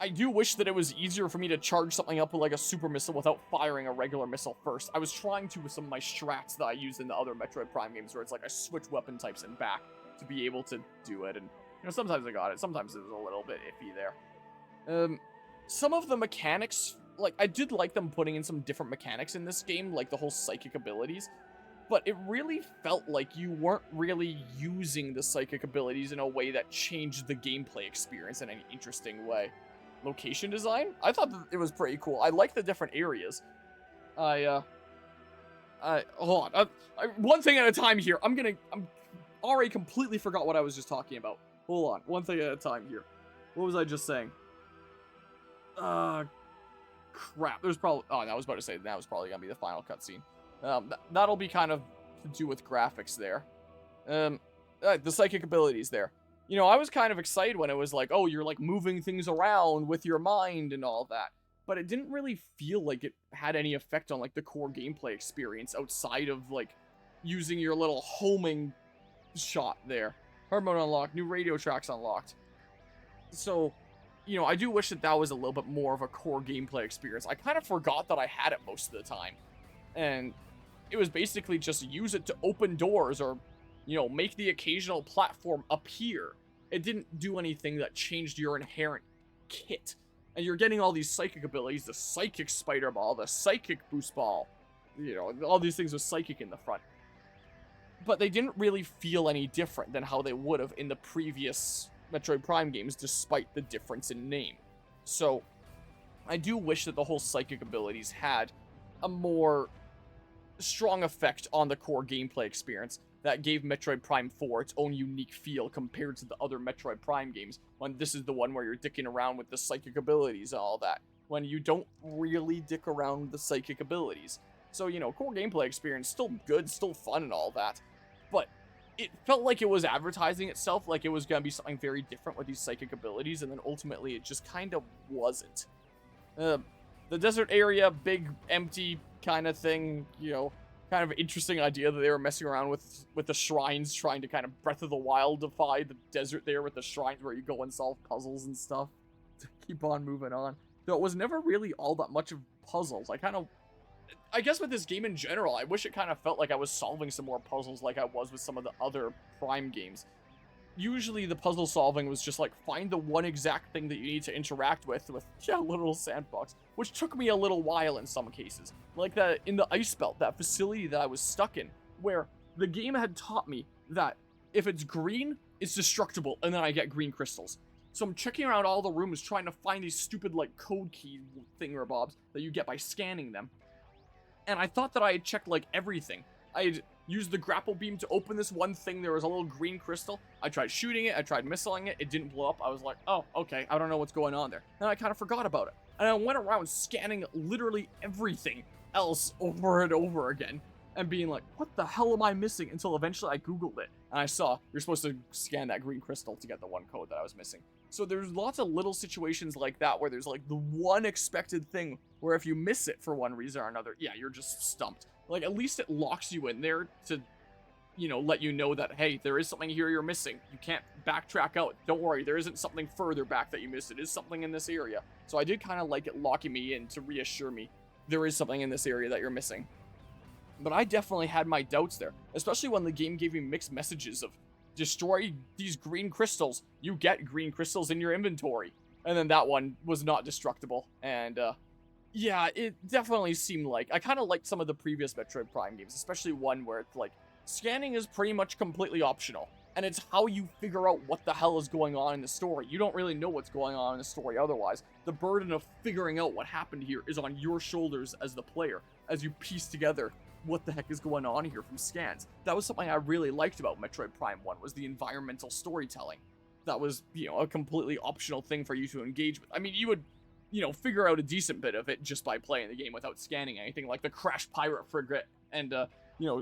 I do wish that it was easier for me to charge something up with, like, a super missile without firing a regular missile first. I was trying to with some of my strats that I used in the other Metroid Prime games, where it's like I switch weapon types and back to be able to do it. And, you know, sometimes I got it. Sometimes it was a little bit iffy there. Some of the mechanics, like, I did like them putting in some different mechanics in this game, like the whole psychic abilities. But it really felt like you weren't really using the psychic abilities in a way that changed the gameplay experience in any interesting way. Location design? I thought that it was pretty cool. I like the different areas. Hold on. One thing at a time here. I'm already completely forgot what I was just talking about. Hold on. One thing at a time here. What was I just saying? Crap. There's probably... Oh, I was about to say that was probably going to be the final cutscene. That'll be kind of to do with graphics there. The psychic abilities there. You know, I was kind of excited when it was like, oh, you're like moving things around with your mind and all that. But it didn't really feel like it had any effect on like the core gameplay experience outside of like using your little homing shot there. Hard mode unlocked, new radio tracks unlocked. So, you know, I do wish that that was a little bit more of a core gameplay experience. I kind of forgot that I had it most of the time. And it was basically just use it to open doors or, you know, make the occasional platform appear. It didn't do anything that changed your inherent kit. And you're getting all these psychic abilities, the psychic spider ball, the psychic boost ball, you know, all these things with psychic in the front. But they didn't really feel any different than how they would have in the previous Metroid Prime games, despite the difference in name. So, I do wish that the whole psychic abilities had a more strong effect on the core gameplay experience that gave Metroid Prime 4 its own unique feel compared to the other Metroid Prime games, when this is the one where you're dicking around with the psychic abilities and all that, when you don't really dick around with the psychic abilities. So, you know, core gameplay experience, still good, still fun and all that, but it felt like it was advertising itself like it was going to be something very different with these psychic abilities, and then ultimately it just kind of wasn't. The desert area, big, empty kind of thing, you know, kind of interesting idea that they were messing around with the shrines, trying to kind of Breath of the Wild-ify the desert there with the shrines where you go and solve puzzles and stuff to keep on moving on. Though it was never really all that much of puzzles. I guess with this game in general, I wish it kind of felt like I was solving some more puzzles like I was with some of the other Prime games. Usually the puzzle solving was just like, find the one exact thing that you need to interact with yeah, a little sandbox, which took me a little while in some cases. Like that in the ice belt, that facility that I was stuck in, where the game had taught me that if it's green, it's destructible, and then I get green crystals. So I'm checking around all the rooms trying to find these stupid like code key thingamabobs that you get by scanning them. And I thought that I had checked like everything. I had used the grapple beam to open this one thing. There was a little green crystal. I tried shooting it. I tried missiling it. It didn't blow up. I was like, oh, okay. I don't know what's going on there. And I kind of forgot about it. And I went around scanning literally everything else over and over again. And being like, what the hell am I missing? Until eventually I Googled it. And I saw you're supposed to scan that green crystal to get the one code that I was missing. So there's lots of little situations like that where there's like the one expected thing where if you miss it for one reason or another, yeah, you're just stumped. Like, at least it locks you in there to, you know, let you know that, hey, there is something here you're missing. You can't backtrack out. Don't worry, there isn't something further back that you missed. It is something in this area. So I did kind of like it locking me in to reassure me there is something in this area that you're missing. But I definitely had my doubts there, especially when the game gave me mixed messages of, destroy these green crystals. You get green crystals in your inventory. And then that one was not destructible. And, yeah, it definitely seemed like... I kind of liked some of the previous Metroid Prime games, especially one where it's like, scanning is pretty much completely optional. And it's how you figure out what the hell is going on in the story. You don't really know what's going on in the story otherwise. The burden of figuring out what happened here is on your shoulders as the player, as you piece together what the heck is going on here from scans. That was something I really liked about Metroid Prime 1, was the environmental storytelling. That was, a completely optional thing for you to engage with. I mean, you would, figure out a decent bit of it just by playing the game without scanning anything, like the Crash Pirate Frigate and,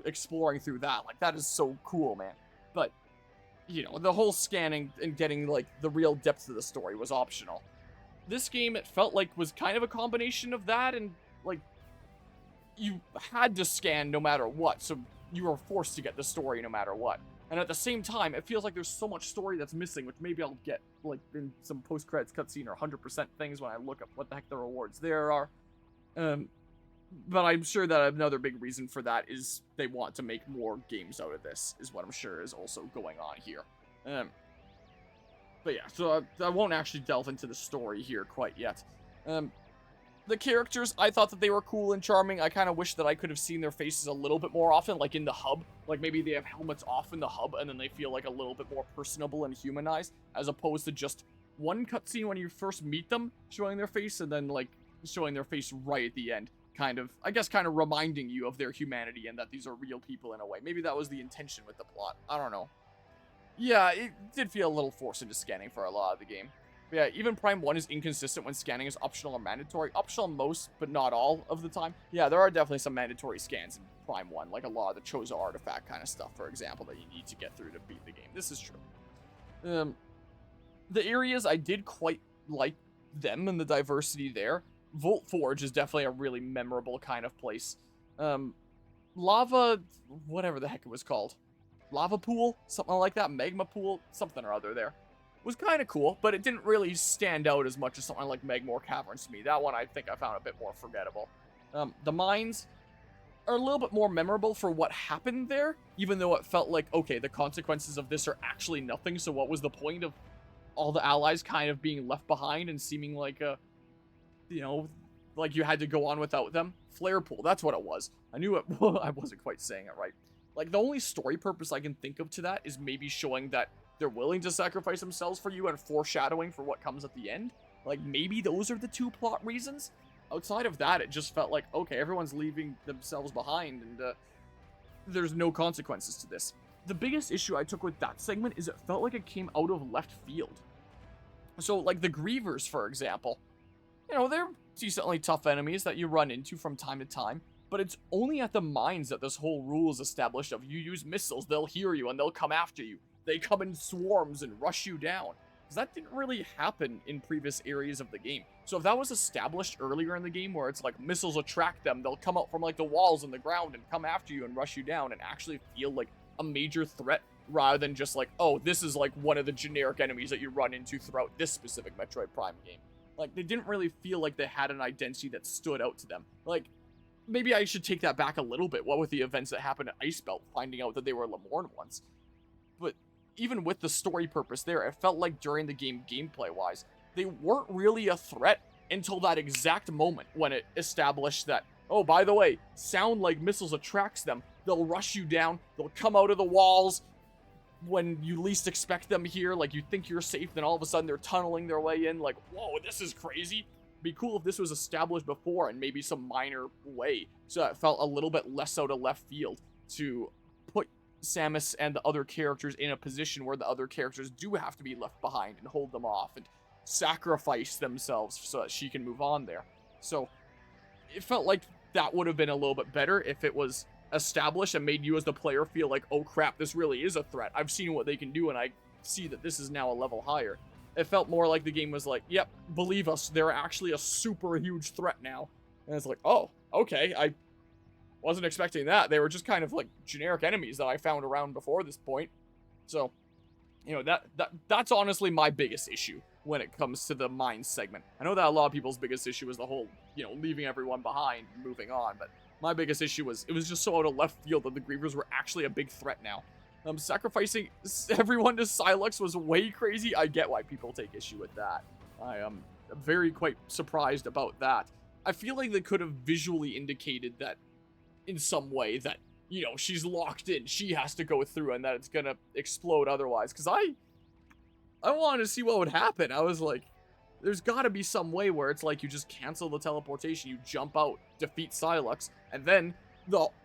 exploring through that. Like, that is so cool, man. But, the whole scanning and getting, like, the real depth of the story was optional. This game, it felt like, was kind of a combination of that and, like, you had to scan no matter what, so you were forced to get the story no matter what. And at the same time, it feels like there's so much story that's missing, which maybe I'll get, like, in some post-credits cutscene or 100% things when I look up what the heck the rewards there are. But I'm sure that another big reason for that is they want to make more games out of this, is what I'm sure is also going on here. But yeah, so I won't actually delve into the story here quite yet. The characters, I thought that they were cool and charming. I kind of wish that I could have seen their faces a little bit more often, like in the hub. Like maybe they have helmets off in the hub and then they feel like a little bit more personable and humanized, as opposed to just one cutscene when you first meet them, showing their face, and then like showing their face right at the end. Kind of reminding you of their humanity and that these are real people in a way. Maybe that was the intention with the plot. I don't know. Yeah, it did feel a little forced into scanning for a lot of the game. But yeah, even Prime 1 is inconsistent when scanning is optional or mandatory. Optional most, but not all of the time. Yeah, there are definitely some mandatory scans in Prime 1, like a lot of the Chozo artifact kind of stuff, for example, that you need to get through to beat the game. This is true. The areas, I did quite like them and the diversity there. Volt Forge is definitely a really memorable kind of place. Lava, whatever the heck it was called. Lava Pool? Something like that. Magma Pool? Something or other there. Was kind of cool, but it didn't really stand out as much as something like Magmore Caverns to me. That one I think I found a bit more forgettable. The mines are a little bit more memorable for what happened there, even though it felt like, okay, the consequences of this are actually nothing, so what was the point of all the allies kind of being left behind and seeming like like you had to go on without them? Flare Pool, that's what it was. I knew it, I wasn't quite saying it right. Like, the only story purpose I can think of to that is maybe showing that they're willing to sacrifice themselves for you and foreshadowing for what comes at the end. Like, maybe those are the two plot reasons. Outside of that, it just felt like, okay, everyone's leaving themselves behind and there's no consequences to this. The biggest issue I took with that segment is it felt like it came out of left field. So, like, the Grievers, for example, they're decently tough enemies that you run into from time to time, but it's only at the mines that this whole rule is established of you use missiles, they'll hear you, and they'll come after you. They come in swarms and rush you down. Because that didn't really happen in previous areas of the game. So if that was established earlier in the game, where it's like missiles attract them, they'll come out from like the walls and the ground and come after you and rush you down and actually feel like a major threat, rather than just like, oh, this is like one of the generic enemies that you run into throughout this specific Metroid Prime game. Like, they didn't really feel like they had an identity that stood out to them. Like, maybe I should take that back a little bit. What with the events that happened at Icebelt, finding out that they were Lemorne ones. But even with the story purpose there, it felt like during the game, gameplay-wise, they weren't really a threat until that exact moment when it established that, oh, by the way, sound like missiles attracts them. They'll rush you down. They'll come out of the walls when you least expect them here. Like, you think you're safe, then all of a sudden they're tunneling their way in. Like, whoa, this is crazy. It'd be cool if this was established before in maybe some minor way, so it felt a little bit less out of left field to put Samus and the other characters in a position where the other characters do have to be left behind and hold them off and sacrifice themselves so that she can move on there. So it felt like that would have been a little bit better if it was established and made you as the player feel like, oh crap, this really is a threat. I've seen what they can do and I see that this is now a level higher. It felt more like the game was like, yep, believe us, they're actually a super huge threat now. And it's like, oh, okay, I wasn't expecting that. They were just kind of like generic enemies that I found around before this point. So, that's honestly my biggest issue when it comes to the mines segment. I know that a lot of people's biggest issue is the whole, leaving everyone behind and moving on, but my biggest issue was it was just so out of left field that the Grievers were actually a big threat now. Sacrificing everyone to Silex was way crazy. I get why people take issue with that. I am very quite surprised about that. I feel like they could have visually indicated that in some way that you know, she's locked in. She has to go through and that it's gonna explode otherwise. Because I wanted to see what would happen. I was like, there's gotta be some way where it's like you just cancel the teleportation, you jump out, defeat Silux, and then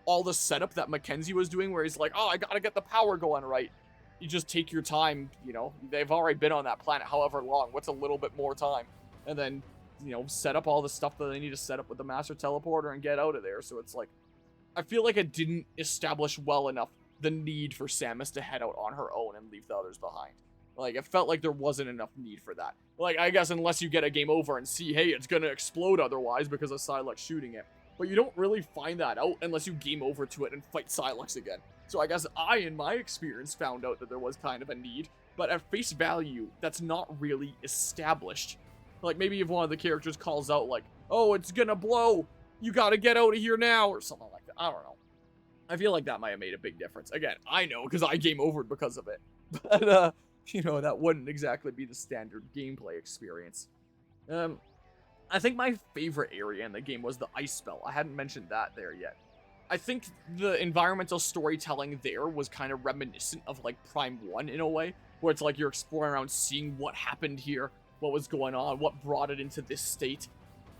all the setup that Mackenzie was doing where he's like, oh, I gotta get the power going right. You just take your time, you know, they've already been on that planet however long. What's a little bit more time? And then, you know, set up all the stuff that they need to set up with the Master Teleporter and get out of there. So it's like, I feel like it didn't establish well enough the need for Samus to head out on her own and leave the others behind. Like, it felt like there wasn't enough need for that. Like, I guess unless you get a game over and see, hey, it's gonna explode otherwise because of Silux shooting it. But you don't really find that out unless you game over to it and fight Silux again. So I guess I, in my experience, found out that there was kind of a need. But at face value, that's not really established. Like, maybe if one of the characters calls out, like, oh, it's gonna blow, you gotta get out of here now, or something like that. I don't know. I feel like that might have made a big difference. Again, I know, because I game overed because of it. But, you know, that wouldn't exactly be the standard gameplay experience. I think my favorite area in the game was the ice spell. I hadn't mentioned that there yet. I think the environmental storytelling there was kind of reminiscent of, like, Prime 1 in a way, where it's like you're exploring around, seeing what happened here, what was going on, what brought it into this state.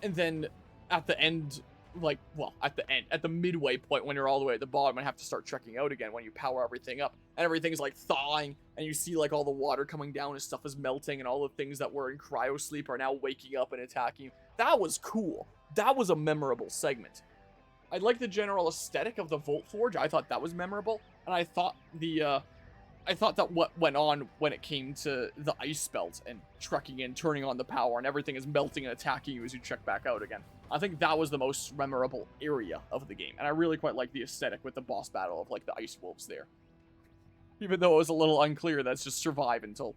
And then at the end, like, well, at the midway point when you're all the way at the bottom and have to start trekking out again when you power everything up, and everything's like thawing, and you see like all the water coming down and stuff is melting, and all the things that were in cryo sleep are now waking up and attacking you. That was cool. That was a memorable segment. I like the general aesthetic of the Volt Forge. I thought that was memorable, and I thought that what went on when it came to the ice spells and trekking in, turning on the power, and everything is melting and attacking you as you check back out again. I think that was the most memorable area of the game, and I really quite like the aesthetic with the boss battle of, like, the ice wolves there. Even though it was a little unclear, that's just survive until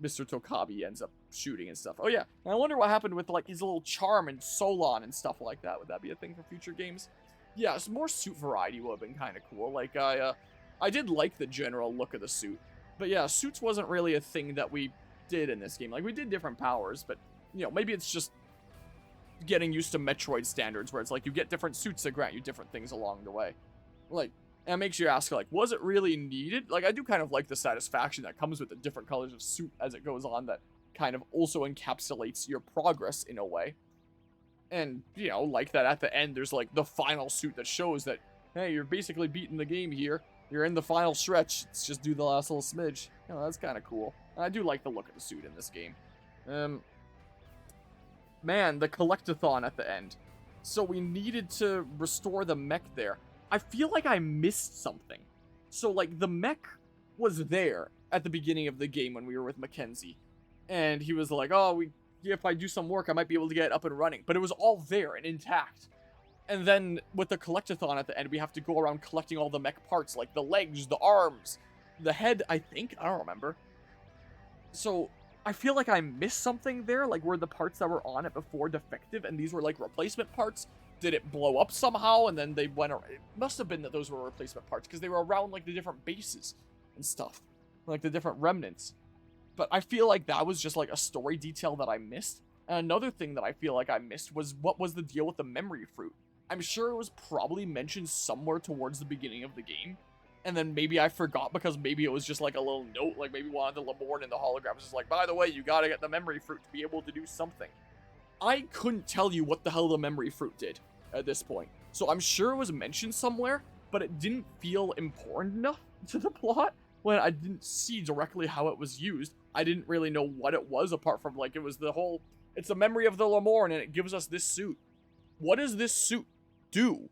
Mr. Tokabi ends up shooting and stuff. Oh yeah, and I wonder what happened with, like, his little charm and Solon and stuff like that. Would that be a thing for future games? Yeah, some more suit variety would have been kind of cool. Like, I did like the general look of the suit. But yeah, suits wasn't really a thing that we did in this game. Like, we did different powers, but, you know, maybe it's just getting used to Metroid standards where it's like you get different suits that grant you different things along the way. Like, and it makes you ask, like, was it really needed? Like, I do kind of like the satisfaction that comes with the different colors of suit as it goes on that kind of also encapsulates your progress in a way. And, you know, like that at the end, there's, like, the final suit that shows that, hey, you're basically beating the game here. You're in the final stretch. Let's just do the last little smidge. You know, that's kind of cool. And I do like the look of the suit in this game. Man, the collectathon at the end. So we needed to restore the mech there. I feel like I missed something. So, like, the mech was there at the beginning of the game when we were with Mackenzie. And he was like, oh, if I do some work, I might be able to get it up and running. But it was all there and intact. And then with the collectathon at the end, we have to go around collecting all the mech parts, like the legs, the arms, the head, I think. I don't remember. So I feel like I missed something there. Like, were the parts that were on it before defective and these were like replacement parts? Did it blow up somehow and then they went around? It must have been that those were replacement parts because they were around like the different bases and stuff. Like the different remnants. But I feel like that was just like a story detail that I missed. And another thing that I feel like I missed was what was the deal with the memory fruit. I'm sure it was probably mentioned somewhere towards the beginning of the game. And then maybe I forgot because maybe it was just like a little note. Like maybe one of the Lamorne in the hologram was just like, by the way, you gotta get the memory fruit to be able to do something. I couldn't tell you what the hell the memory fruit did at this point. So I'm sure it was mentioned somewhere, but it didn't feel important enough to the plot when I didn't see directly how it was used. I didn't really know what it was apart from like it was the whole, it's a memory of the Lamorne and it gives us this suit. What does this suit do?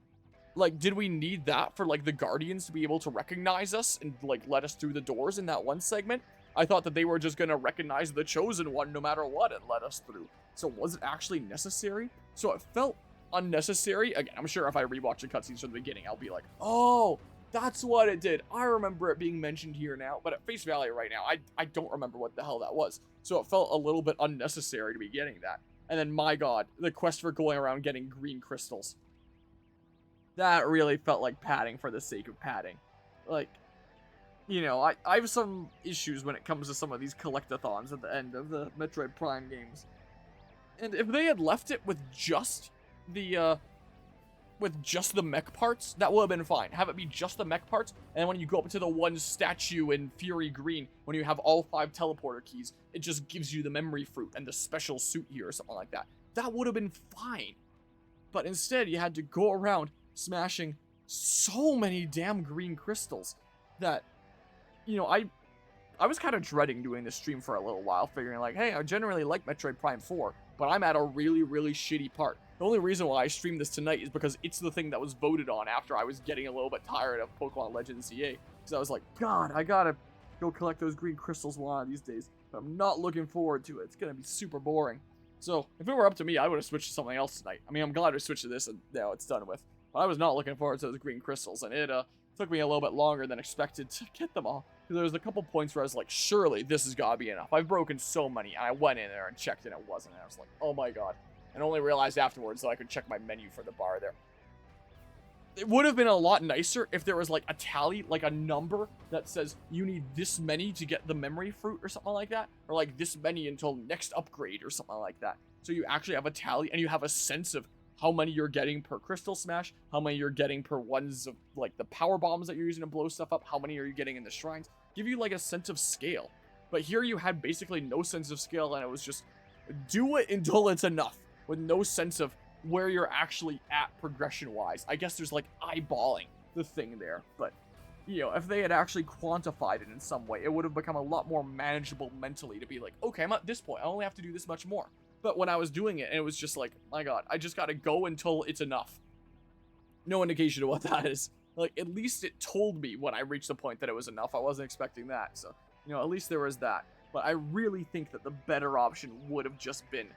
Like, did we need that for like the Guardians to be able to recognize us and like let us through the doors in that one segment? I thought that they were just gonna recognize the Chosen One no matter what and let us through. So was it actually necessary? So it felt unnecessary. Again, I'm sure if I rewatch the cutscenes from the beginning, I'll be like, oh, that's what it did. I remember it being mentioned here now, but at face value right now, I don't remember what the hell that was. So it felt a little bit unnecessary to be getting that. And then, my god, the quest for going around getting green crystals. That really felt like padding for the sake of padding. Like, you know, I have some issues when it comes to some of these collectathons at the end of the Metroid Prime games. And if they had left it with just the with just the mech parts, that would have been fine. Have it be just the mech parts, and when you go up to the one statue in Fury Green, when you have all 5 teleporter keys, it just gives you the memory fruit and the special suit here or something like that. That would have been fine. But instead, you had to go around smashing so many damn green crystals that, you know, I was kind of dreading doing this stream for a little while, figuring like, hey, I generally like Metroid Prime 4, but I'm at a really, really shitty part. The only reason why I streamed this tonight is because it's the thing that was voted on after I was getting a little bit tired of Pokemon Legends CA. Because I was like, God, I gotta go collect those green crystals one of these days. But I'm not looking forward to it. It's gonna be super boring. So, if it were up to me, I would have switched to something else tonight. I mean, I'm glad I switched to this and now it's done with. But I was not looking forward to those green crystals, and it took me a little bit longer than expected to get them all. Because there was a couple points where I was like, surely this has gotta be enough. I've broken so many, and I went in there and checked and it wasn't. And I was like, oh my god. And only realized afterwards that I could check my menu for the bar there. It would have been a lot nicer if there was like a tally, like a number that says you need this many to get the memory fruit or something like that. Or like this many until next upgrade or something like that. So you actually have a tally and you have a sense of how many you're getting per crystal smash, how many you're getting per ones of like the power bombs that you're using to blow stuff up, how many are you getting in the shrines. Give you like a sense of scale. But here you had basically no sense of scale, and it was just do it until it's enough, with no sense of where you're actually at progression-wise. I guess there's like eyeballing the thing there, but you know, if they had actually quantified it in some way, it would have become a lot more manageable mentally to be like, okay, I'm at this point, I only have to do this much more. But when I was doing it, and it was just like, my god, I just gotta go until it's enough. No indication of what that is. Like, at least it told me when I reached the point that it was enough. I wasn't expecting that, so, you know, at least there was that. But I really think that the better option would have just been,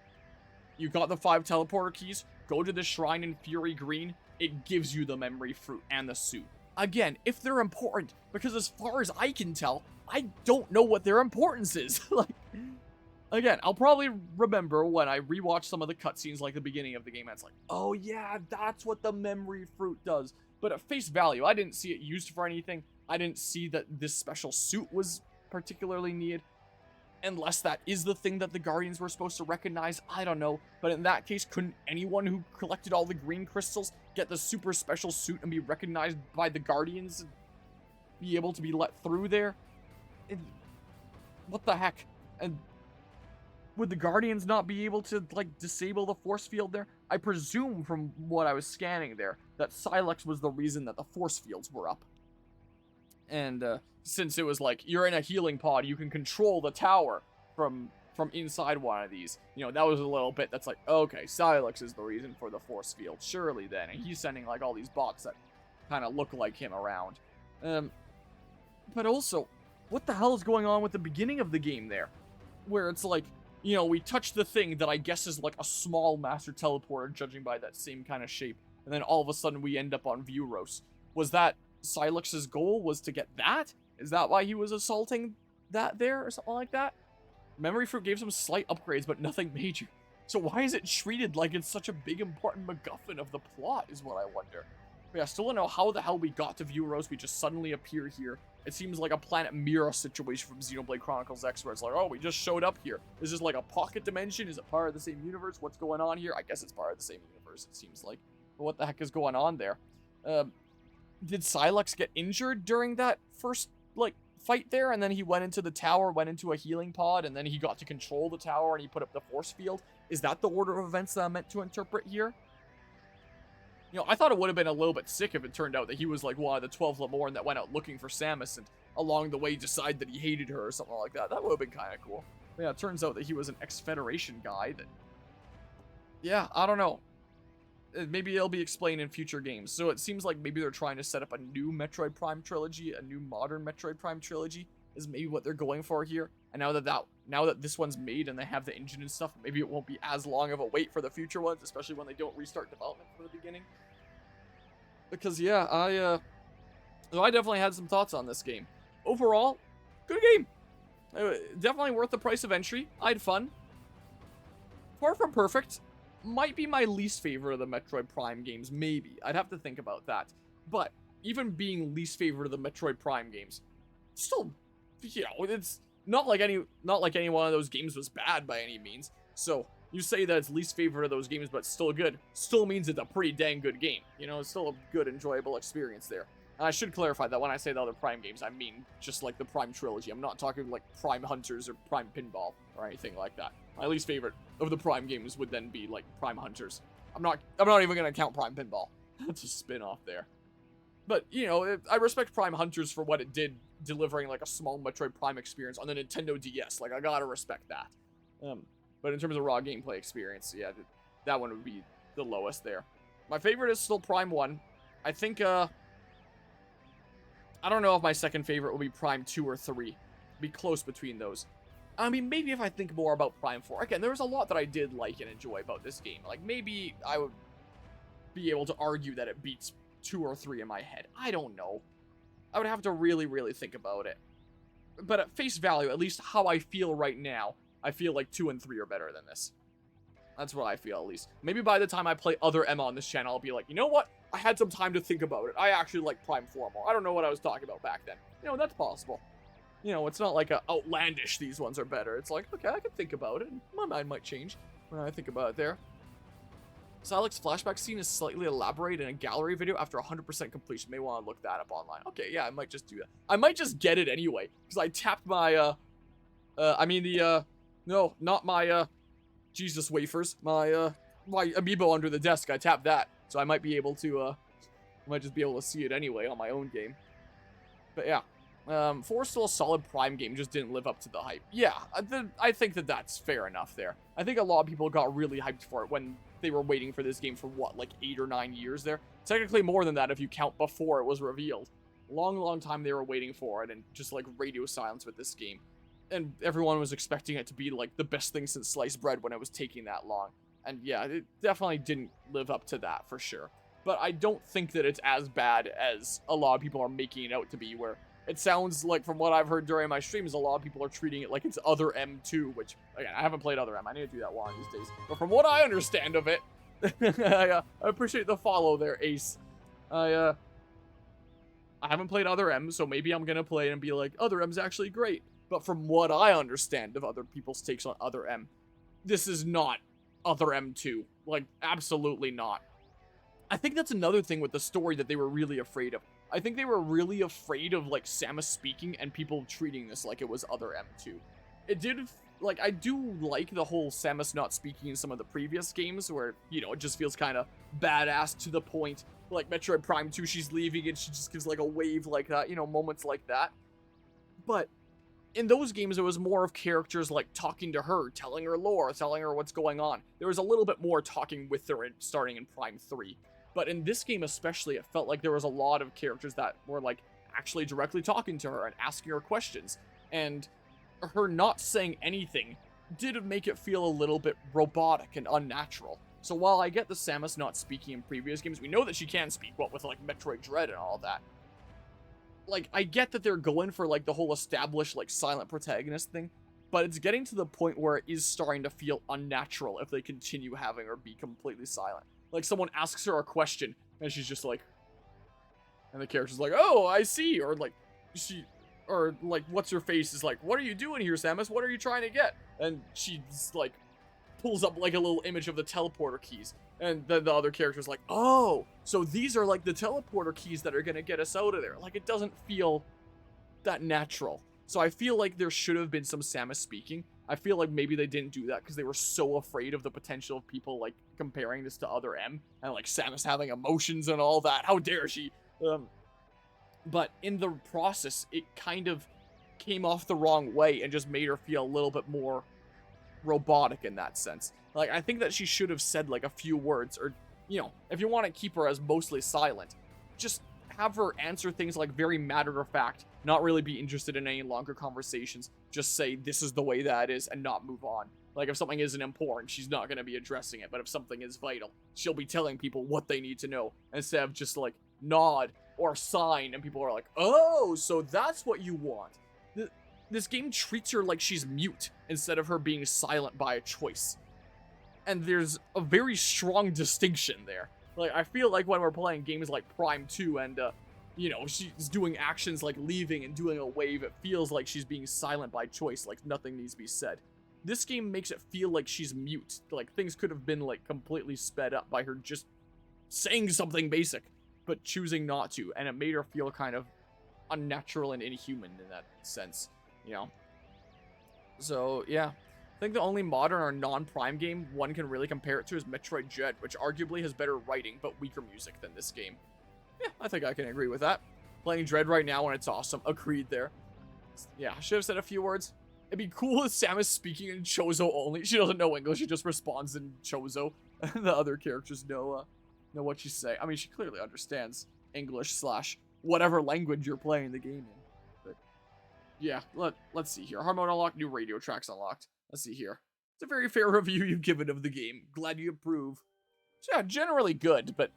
you got the 5 teleporter keys, go to the shrine in Fury Green, it gives you the memory fruit and the suit. Again, if they're important, because as far as I can tell, I don't know what their importance is. Like, again, I'll probably remember when I rewatch some of the cutscenes like the beginning of the game, and it's like, oh yeah, that's what the memory fruit does. But at face value, I didn't see it used for anything. I didn't see that this special suit was particularly needed. Unless that is the thing that the Guardians were supposed to recognize, I don't know. But in that case, couldn't anyone who collected all the green crystals get the super special suit and be recognized by the Guardians and be able to be let through there? What the heck? And would the Guardians not be able to, like, disable the force field there? I presume from what I was scanning there that Silex was the reason that the force fields were up. And since it was like, you're in a healing pod, you can control the tower from inside one of these. You know, that was a little bit that's like, okay, Silex is the reason for the force field. Surely then. And he's sending like all these bots that kind of look like him around. But also, what the hell is going on with the beginning of the game there? Where it's like, you know, we touch the thing that I guess is like a small master teleporter, judging by that same kind of shape. And then all of a sudden we end up on Vuros. Was that Silex's goal, was to get that? Is that why he was assaulting that there or something like that? Memory Fruit gave some slight upgrades, but nothing major. So why is it treated like it's such a big important MacGuffin of the plot is what I wonder. But yeah, I still don't know how the hell we got to Vuros. We just suddenly appear here. It seems like a Planet Mirror situation from Xenoblade Chronicles X, where it's like, oh, we just showed up here. Is this like a pocket dimension? Is it part of the same universe? What's going on here? I guess it's part of the same universe, it seems like. But what the heck is going on there? Did Silex get injured during that first, like, fight there? And then he went into the tower, went into a healing pod, and then he got to control the tower and he put up the force field? Is that the order of events that I'm meant to interpret here? You know, I thought it would have been a little bit sick if it turned out that he was like one of the 12 Lemorn that went out looking for Samus and along the way decided that he hated her or something like that. That would have been kind of cool. But yeah, it turns out that he was an ex-Federation guy that... Yeah, I don't know. Maybe it'll be explained in future games. So it seems like maybe they're trying to set up a new Metroid Prime trilogy, a new modern Metroid Prime trilogy is maybe what they're going for here. And now that this one's made and they have the engine and stuff, maybe it won't be as long of a wait for the future ones, especially when they don't restart development from the beginning. Because yeah, I definitely had some thoughts on this game. Overall, good game. Definitely worth the price of entry. I had fun. Far from perfect. Might be my least favorite of the Metroid Prime games, maybe. I'd have to think about that. But even being least favorite of the Metroid Prime games, still, you know, it's not like any one of those games was bad by any means. So, you say that it's least favorite of those games, but still good, still means it's a pretty dang good game. You know, it's still a good, enjoyable experience there. And I should clarify that when I say the other Prime games, I mean just like the Prime trilogy. I'm not talking like Prime Hunters or Prime Pinball or anything like that. My least favorite of the Prime games would then be like Prime Hunters. I'm not even gonna count Prime Pinball. That's a spin-off there. But, you know, I respect Prime Hunters for what it did, delivering like a small Metroid Prime experience on the Nintendo DS. Like, I gotta respect that. But in terms of raw gameplay experience, yeah, that one would be the lowest there. My favorite is still Prime 1. I think, I don't know if my second favorite will be Prime 2 or 3. Be close between those. I mean, maybe if I think more about Prime 4. Again, there was a lot that I did like and enjoy about this game. Like, maybe I would be able to argue that it beats 2 or 3 in my head. I don't know. I would have to really, really think about it. But at face value, at least how I feel right now, I feel like 2 and 3 are better than this. That's what I feel, at least. Maybe by the time I play other Emma on this channel, I'll be like, you know what? I had some time to think about it. I actually like Prime 4 more. I don't know what I was talking about back then. You know, that's possible. You know, it's not like a outlandish these ones are better. It's like, okay, I can think about it. My mind might change when I think about it there. Silex flashback scene is slightly elaborated in a gallery video after 100% completion. May want to look that up online. Okay, yeah, I might just do that. I might just get it anyway, because I tapped my, no, not my, Jesus wafers. My amiibo under the desk. I tapped that, so I might be able to, I might just be able to see it anyway on my own game. But yeah. 4 is still a solid Prime game, just didn't live up to the hype. Yeah, I think that that's fair enough there. I think a lot of people got really hyped for it when they were waiting for this game for what, like 8 or 9 years there? Technically more than that if you count before it was revealed. Long time they were waiting for it, and just like radio silence with this game. And everyone was expecting it to be like the best thing since sliced bread when it was taking that long. And yeah, it definitely didn't live up to that for sure. But I don't think that it's as bad as a lot of people are making it out to be, where it sounds like, from what I've heard during my streams, a lot of people are treating it like it's Other M2, which, again, I haven't played Other M. I need to do that one of these days. But from what I understand of it, I appreciate the follow there, Ace. I haven't played Other M, so maybe I'm going to play it and be like, Other M's actually great. But from what I understand of other people's takes on Other M, this is not Other M2. Like, absolutely not. I think that's another thing with the story that they were really afraid of. I think they were really afraid of, like, Samus speaking and people treating this like it was Other M2. It did, like, I do like the whole Samus not speaking in some of the previous games where, you know, it just feels kind of badass to the point. Like, Metroid Prime 2, she's leaving and she just gives, like, a wave like that, you know, moments like that. But in those games, it was more of characters, like, talking to her, telling her lore, telling her what's going on. There was a little bit more talking with her starting in Prime 3. But in this game especially, it felt like there was a lot of characters that were, like, actually directly talking to her and asking her questions. And her not saying anything did make it feel a little bit robotic and unnatural. So while I get the Samus not speaking in previous games, we know that she can speak, what with, like, Metroid Dread and all that. Like, I get that they're going for, like, the whole established, like, silent protagonist thing, but it's getting to the point where it is starting to feel unnatural if they continue having her be completely silent. Like, someone asks her a question, and she's just like, and the character's like, oh, I see, or like, what's her face is like, what are you doing here, Samus? What are you trying to get? And she's like, pulls up like a little image of the teleporter keys, and then the other character's like, oh, so these are like the teleporter keys that are gonna get us out of there. Like, it doesn't feel that natural. So I feel like there should have been some Samus speaking. I feel like maybe they didn't do that because they were so afraid of the potential of people, like, comparing this to Other M, and, like, Samus having emotions and all that. How dare she? But in the process, it kind of came off the wrong way and just made her feel a little bit more robotic in that sense. Like, I think that she should have said, like, a few words, or, you know, if you want to keep her as mostly silent, just have her answer things like very matter-of-fact, not really be interested in any longer conversations, just say this is the way that is and not move on. Like, if something isn't important, she's not going to be addressing it, but if something is vital, she'll be telling people what they need to know, instead of just, like, nod or sign, and people are like, oh, so that's what you want. This game treats her like she's mute, instead of her being silent by a choice. And there's a very strong distinction there. Like, I feel like when we're playing games like Prime 2 and, you know, she's doing actions like leaving and doing a wave, it feels like she's being silent by choice, like nothing needs to be said. This game makes it feel like she's mute. Like, things could have been, like, completely sped up by her just saying something basic, but choosing not to. And it made her feel kind of unnatural and inhuman in that sense, you know? So, yeah. I think the only modern or non-Prime game one can really compare it to is Metroid Dread, which arguably has better writing, but weaker music than this game. Yeah, I think I can agree with that. Playing Dread right now and it's awesome. Agreed there. Yeah, I should have said a few words. It'd be cool if Samus speaking in Chozo only. She doesn't know English, she just responds in Chozo. The other characters know what she's saying. I mean, she clearly understands English / whatever language you're playing the game in. But yeah, let's see here. Hard mode unlocked, new radio tracks unlocked. Let's see here. It's a very fair review you've given of the game. Glad you approve. So yeah, generally good, but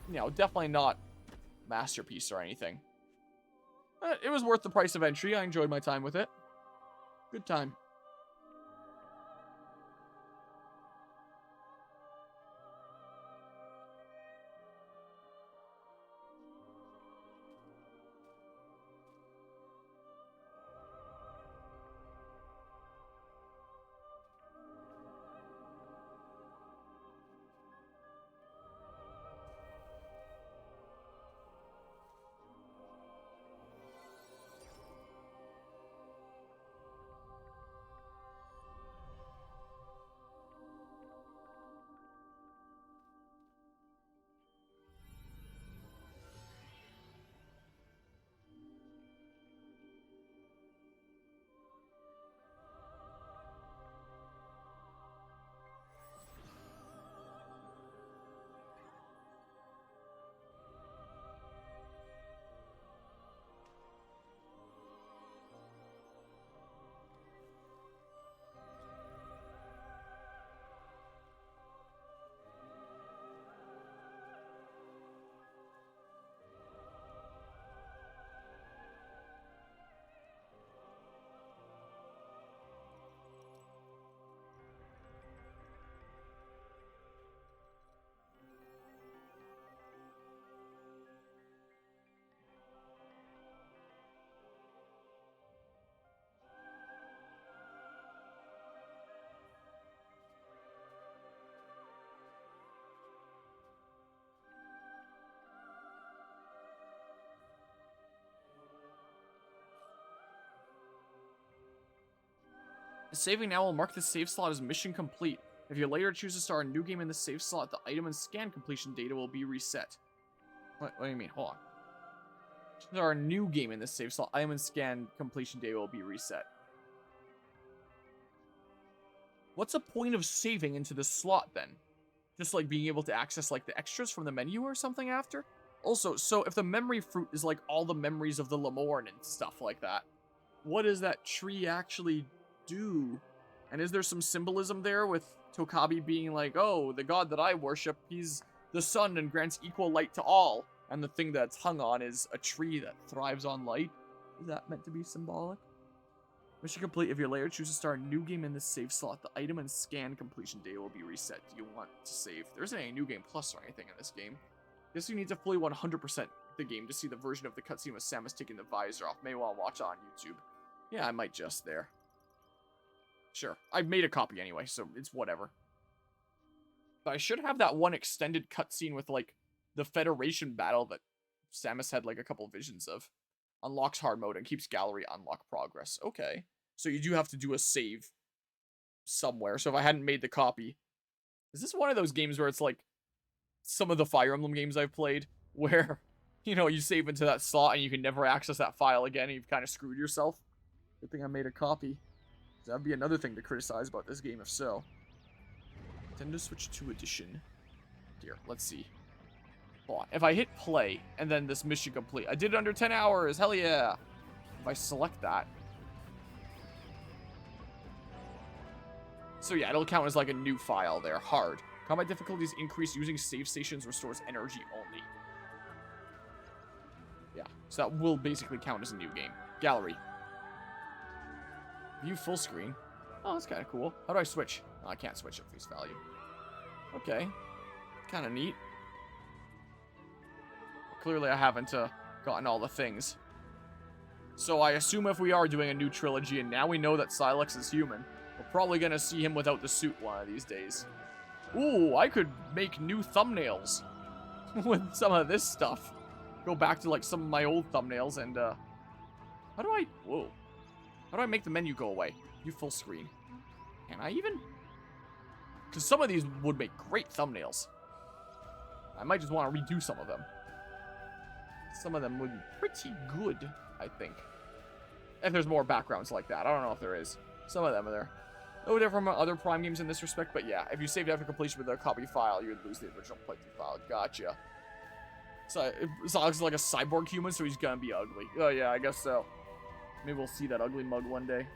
you know, definitely not masterpiece or anything. It was worth the price of entry. I enjoyed my time with it. Good time. Saving now will mark the save slot as mission complete. If you later choose to start a new game in the save slot, the item and scan completion data will be reset. What do you mean? Hold on. There are a new game in this save slot. Item and scan completion data will be reset. What's the point of saving into the slot then? Just like being able to access like the extras from the menu or something after? Also, so if the memory fruit is like all the memories of the Lemorn and stuff like that, what does that tree actually do? And is there some symbolism there with Tokabi being like, oh, the god that I worship, he's the sun and grants equal light to all, and the thing that's hung on is a tree that thrives on light? Is that meant to be symbolic? Mission complete. If you later choose to start a new game in this save slot, the item and scan completion data will be reset. Do you want to save? There isn't any new game plus or anything in this game. Guess you need to fully 100% the game to see the version of the cutscene with Samus taking the visor off. May want to watch it on YouTube. Yeah, I might just there. Sure. I've made a copy anyway, so it's whatever. But I should have that one extended cutscene with, like, the Federation battle that Samus had, like, a couple visions of. Unlocks hard mode and keeps gallery unlock progress. Okay. So you do have to do a save somewhere. So if I hadn't made the copy... Is this one of those games where it's, like, some of the Fire Emblem games I've played, where, you know, you save into that slot and you can never access that file again and you've kind of screwed yourself? Good thing I made a copy. That'd be another thing to criticize about this game if so. Nintendo Switch 2 edition. Here, let's see. Hold on. If I hit play and then this mission complete, I did it under 10 hours. Hell yeah. If I select that. So yeah, it'll count as like a new file there. Hard. Combat difficulties increase using save stations restores energy only. Yeah, so that will basically count as a new game. Gallery. View full screen. Oh, that's kind of cool. How do I switch? Oh, I can't switch at face value. Okay. Kind of neat. Clearly I haven't gotten all the things. So I assume if we are doing a new trilogy and now we know that Silex is human, we're probably gonna see him without the suit one of these days. Ooh, I could make new thumbnails with some of this stuff. Go back to like some of my old thumbnails and how do I make the menu go away? You full screen. Can I even? Because some of these would make great thumbnails. I might just want to redo some of them. Some of them would be pretty good, I think. If there's more backgrounds like that. I don't know if there is. Some of them are there. No different from other Prime games in this respect, but yeah, if you saved after completion with a copy file, you would lose the original playthrough file. Gotcha. So Silex is like a cyborg human, so he's gonna be ugly. Oh yeah, I guess so. Maybe we'll see that ugly mug one day.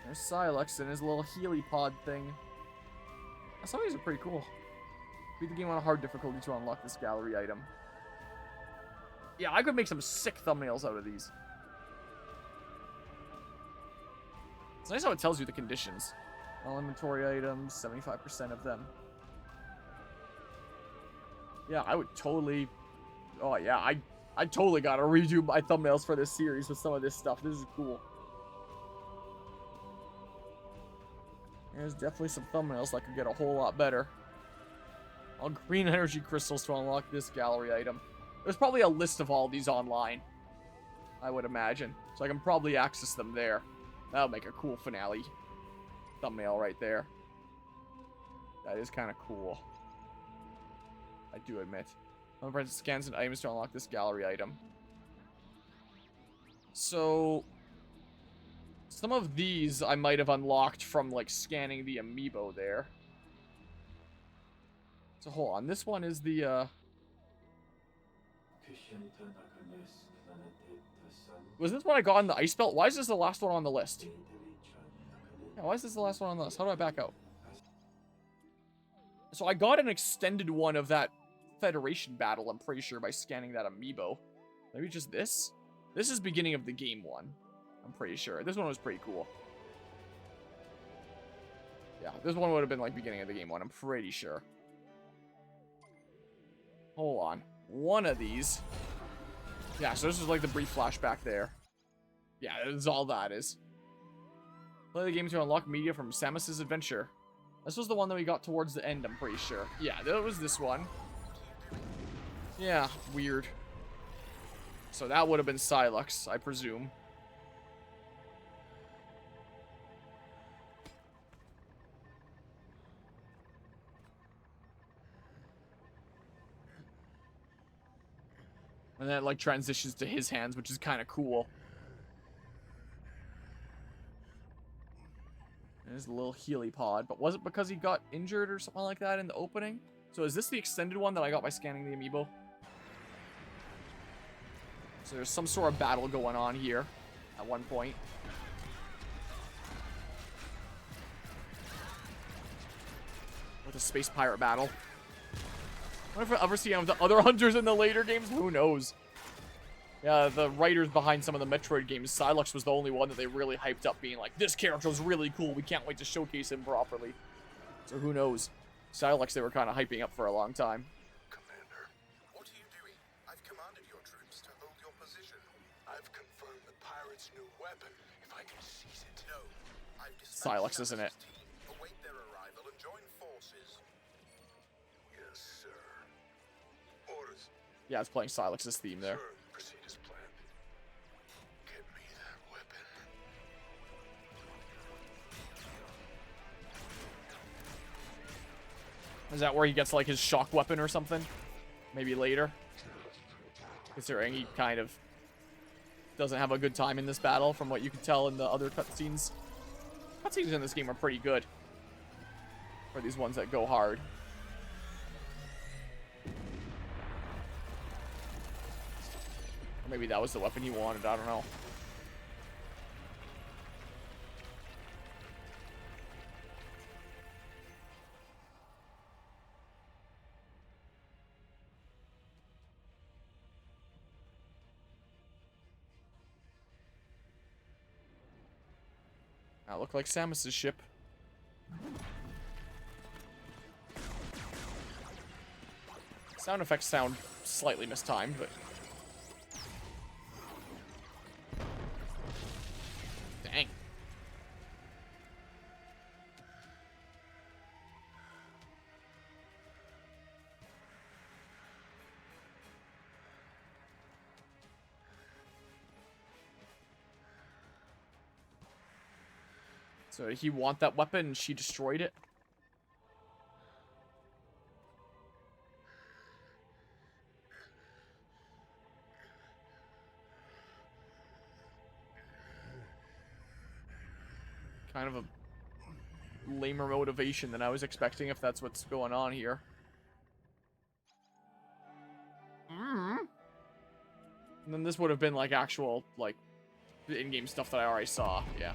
There's Silex and his little Healy pod thing. Some of these are pretty cool. Beat the game on a hard difficulty to unlock this gallery item. Yeah, I could make some sick thumbnails out of these. It's nice how it tells you the conditions. All inventory items, 75% of them. Yeah, I would totally... Oh, yeah, I totally gotta redo my thumbnails for this series with some of this stuff. This is cool. There's definitely some thumbnails that could get a whole lot better. All green energy crystals to unlock this gallery item. There's probably a list of all these online, I would imagine. So I can probably access them there. That'll make a cool finale thumbnail right there. That is kind of cool. I do admit. I'm going to scans and items to unlock this gallery item. So some of these I might have unlocked from like scanning the amiibo there. So hold on, this one is the was this one I got in the ice belt? Why is this the last one on the list? Yeah, why is this the last one on the list? How do I back out? So I got an extended one of that Federation battle, I'm pretty sure, by scanning that amiibo. Maybe just this? This is beginning of the game one. I'm pretty sure. This one was pretty cool. Yeah, this one would have been like beginning of the game one, I'm pretty sure. Hold on. One of these. Yeah, so this is like the brief flashback there. Yeah, that's all that is. Play the game to unlock media from Samus's adventure. This was the one that we got towards the end, I'm pretty sure. Yeah, that was this one. Yeah, weird. So that would have been Silex, I presume. And then it, like, transitions to his hands, which is kind of cool. There's a little Healy pod. But was it because he got injured or something like that in the opening? So is this the extended one that I got by scanning the amiibo? So there's some sort of battle going on here at one point. With a space pirate battle. I wonder if we'll ever see the other hunters in the later games. Who knows? Yeah, the writers behind some of the Metroid games, Silex was the only one that they really hyped up, being like, this character's really cool. We can't wait to showcase him properly. So who knows? Silex they were kind of hyping up for a long time. Commander, what are you doing? I've commanded your troops to hold your position. I've confirmed the pirate's new weapon. If I can seize it. No, I've dispatched Silex, isn't it? team. Await their arrival and join forces. Yes, sir. Orders. Yeah, it's playing Silex's theme there. Sir, proceed as planned. Get me that weapon. Is that where he gets like his shock weapon or something? Maybe later? Considering he kind of doesn't have a good time in this battle from what you can tell in the other cutscenes. Cutscenes in this game are pretty good. For these ones that go hard. Or maybe that was the weapon he wanted, I don't know. That looked like Samus's ship. Sound effects sound slightly mistimed, but... So did he want that weapon and she destroyed it? Kind of a lamer motivation than I was expecting if that's what's going on here. And then this would have been like actual, like, in-game stuff that I already saw. Yeah.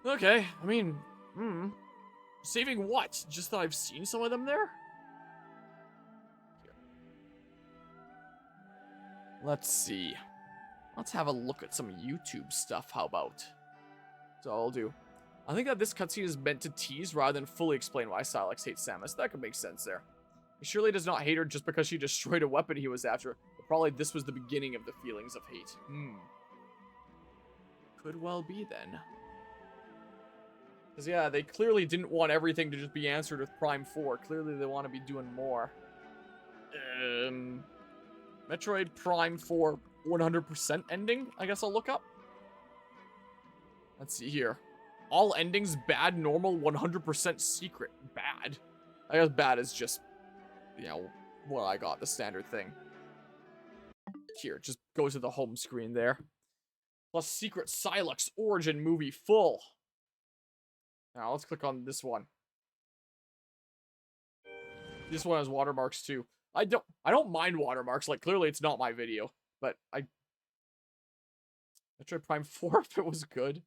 Okay, I mean, saving what? Just that I've seen some of them there? Here. Let's see. Let's have a look at some YouTube stuff, how about? So I'll do. I think that this cutscene is meant to tease rather than fully explain why Silex hates Samus. That could make sense there. He surely does not hate her just because she destroyed a weapon he was after. But probably this was the beginning of the feelings of hate. Could well be then. Because yeah, they clearly didn't want everything to just be answered with Prime 4. Clearly they want to be doing more. Metroid Prime 4 100% ending, I guess I'll look up. Let's see here. All endings bad, normal, 100% secret. Bad. I guess bad is just, you know, what I got, the standard thing. Here, just go to the home screen there. Plus secret Silex origin movie full. Now let's click on this one. This one has watermarks too. I don't mind watermarks. Like, clearly it's not my video, but Metroid Prime 4 if it was good.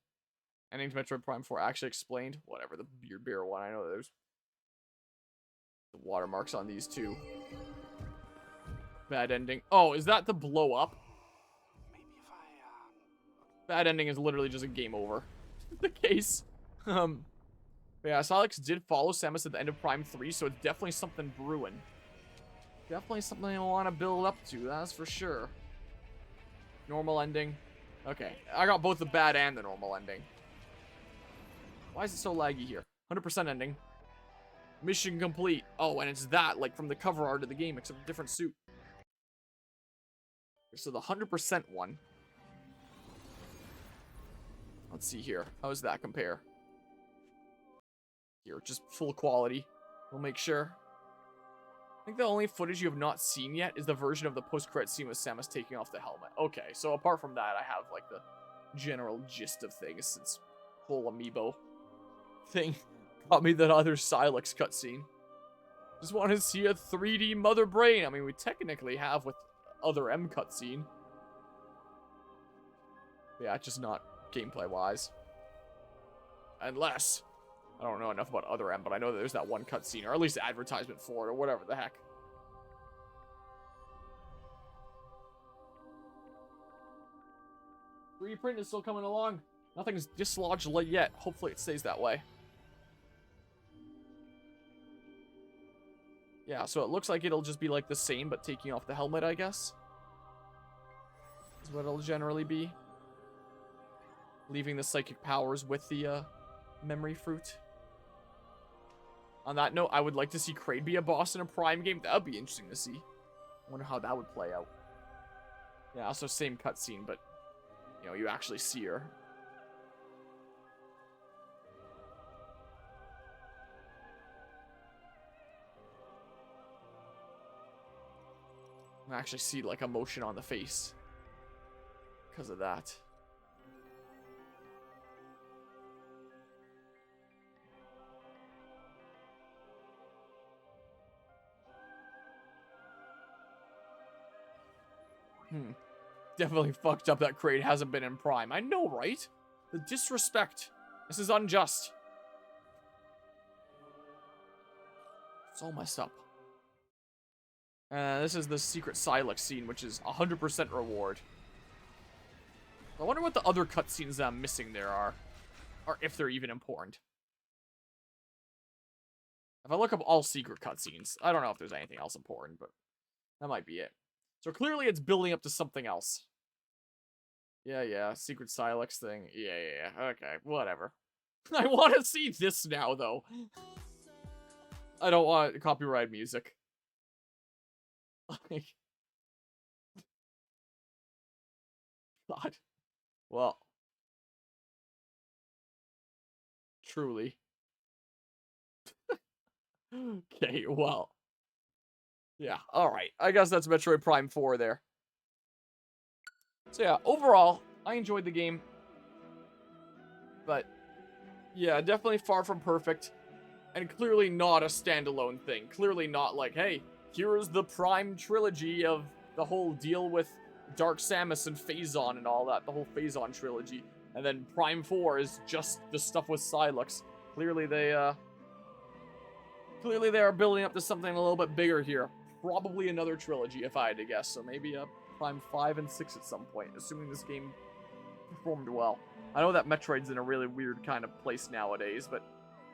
Ending to Metroid Prime 4 actually explained. Whatever, the Beard Beer one. I know there's the watermarks on these two. Bad ending. Oh, is that the blow up? Maybe if I, Bad ending is literally just a game over. The case. But yeah, Silex did follow Samus at the end of Prime 3, so it's definitely something brewing. Definitely something I want to build up to, that's for sure. Normal ending. Okay, I got both the bad and the normal ending. Why is it so laggy here? 100% ending. Mission complete. Oh, and it's that, like, from the cover art of the game, except a different suit. So the 100% one. Let's see here. How does that compare? Here, just full quality. We'll make sure. I think the only footage you have not seen yet is the version of the post-credit scene with Samus taking off the helmet. Okay, so apart from that, I have, like, the general gist of things, since whole amiibo thing got me that other Silex cutscene. Just wanted to see a 3D Mother Brain. I mean, we technically have with other M cutscene. Yeah, just not gameplay-wise. Unless, I don't know enough about other M, but I know that there's that one cutscene, or at least advertisement for it, or whatever the heck. 3D print is still coming along. Nothing's dislodged yet. Hopefully it stays that way. Yeah, so it looks like it'll just be like the same, but taking off the helmet, I guess. Is what it'll generally be. Leaving the psychic powers with the memory fruit. On that note, I would like to see Kraid be a boss in a Prime game. That would be interesting to see. I wonder how that would play out. Yeah, also same cutscene, but, you know, you actually see her. I actually see, like, emotion on the face. Because of that. Definitely fucked up that Kraid hasn't been in Prime. I know, right? The disrespect. This is unjust. It's all messed up. This is the secret Silex scene, which is 100% reward. I wonder what the other cutscenes that I'm missing there are. Or if they're even important. If I look up all secret cutscenes, I don't know if there's anything else important, but that might be it. So clearly it's building up to something else. Yeah, secret Silex thing. Yeah, okay, whatever. I want to see this now, though. I don't want copyright music. Like, God. Well, Truly. Okay, well. Yeah, alright. I guess that's Metroid Prime 4 there. So yeah, overall, I enjoyed the game. But, yeah, definitely far from perfect. And clearly not a standalone thing. Clearly not like, hey, here's the Prime trilogy of the whole deal with Dark Samus and Phazon and all that. The whole Phazon trilogy. And then Prime 4 is just the stuff with Silux. Clearly they are building up to something a little bit bigger here. Probably another trilogy, if I had to guess. So maybe a Prime 5 and 6 at some point, assuming this game performed well. I know that Metroid's in a really weird kind of place nowadays, but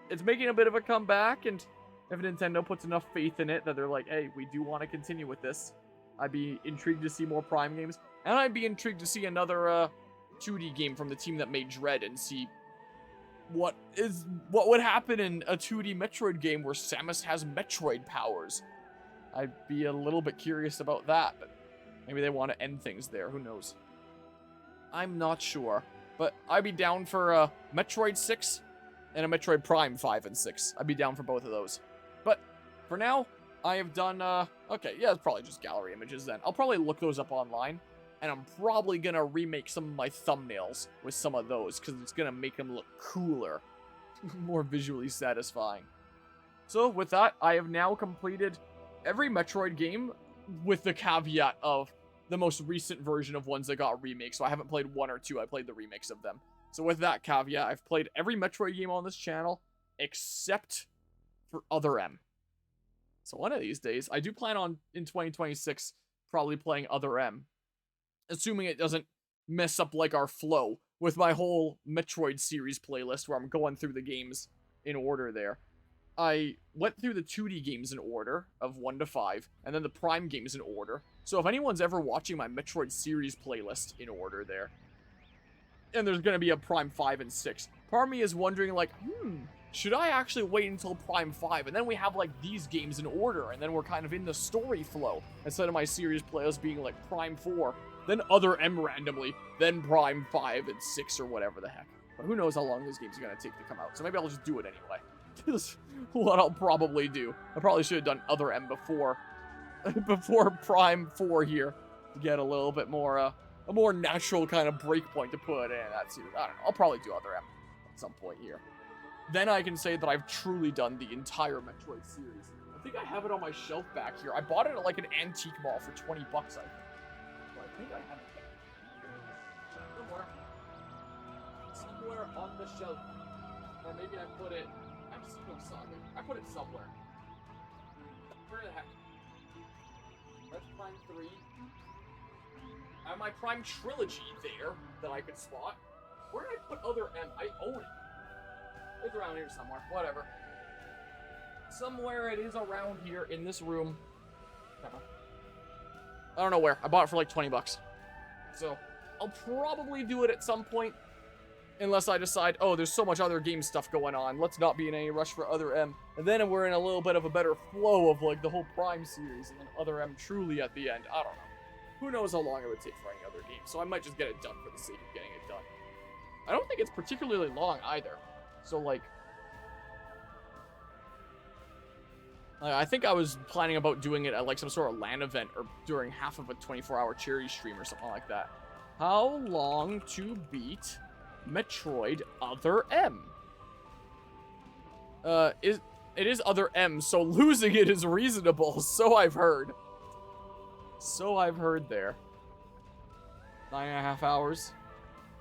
it's making a bit of a comeback, and if Nintendo puts enough faith in it that they're like, hey, we do want to continue with this, I'd be intrigued to see more Prime games, and I'd be intrigued to see another 2D game from the team that made Dread and see what would happen in a 2D Metroid game where Samus has Metroid powers. I'd be a little bit curious about that, but maybe they want to end things there. Who knows? I'm not sure, but I'd be down for Metroid 6 and a Metroid Prime 5 and 6. I'd be down for both of those. But for now, I have done, okay, yeah, it's probably just gallery images then. I'll probably look those up online, and I'm probably gonna remake some of my thumbnails with some of those, because it's gonna make them look cooler, more visually satisfying. So with that, I have now completed every Metroid game with the caveat of the most recent version of ones that got remakes. So I haven't played 1 or 2, I played the remakes of them. So with that caveat, I've played every Metroid game on this channel, except for Other M. So one of these days, I do plan on, in 2026, probably playing Other M. Assuming it doesn't mess up like our flow with my whole Metroid series playlist where I'm going through the games in order there. I went through the 2D games in order of 1 to 5, and then the Prime games in order. So if anyone's ever watching my Metroid series playlist in order there, and there's gonna be a Prime 5 and 6, part of me is wondering like, should I actually wait until Prime 5, and then we have like these games in order, and then we're kind of in the story flow, instead of my series playlist being like Prime 4, then Other M randomly, then Prime 5 and 6 or whatever the heck. But who knows how long those games are gonna take to come out, so maybe I'll just do it anyway. That's what I'll probably do. I probably should have done Other M before Prime 4 here, to get a little bit more, a more natural kind of breakpoint to put in. That's, I don't know, I'll probably do Other M at some point here. Then I can say that I've truly done the entire Metroid series. I think I have it on my shelf back here. I bought it at like an antique mall for 20 bucks, I think. So I think I have it somewhere on the shelf. Or maybe I put it, I put it somewhere. Where the heck? That's Prime 3. I have my Prime trilogy there that I could spot. Where did I put Other M? I own it. It's around here somewhere. Whatever. Somewhere it is around here in this room. I don't know where. I bought it for like 20 bucks. So, I'll probably do it at some point. Unless I decide, oh, there's so much other game stuff going on. Let's not be in any rush for Other M. And then we're in a little bit of a better flow of like the whole Prime series. And then Other M truly at the end. I don't know. Who knows how long it would take for any other game. So I might just get it done for the sake of getting it done. I don't think it's particularly long either. So like, I think I was planning about doing it at like some sort of LAN event or during half of a 24-hour cherry stream or something like that. How long to beat Metroid Other M? It is Other M, so losing it is reasonable. So I've heard. So I've heard there. 9.5 hours.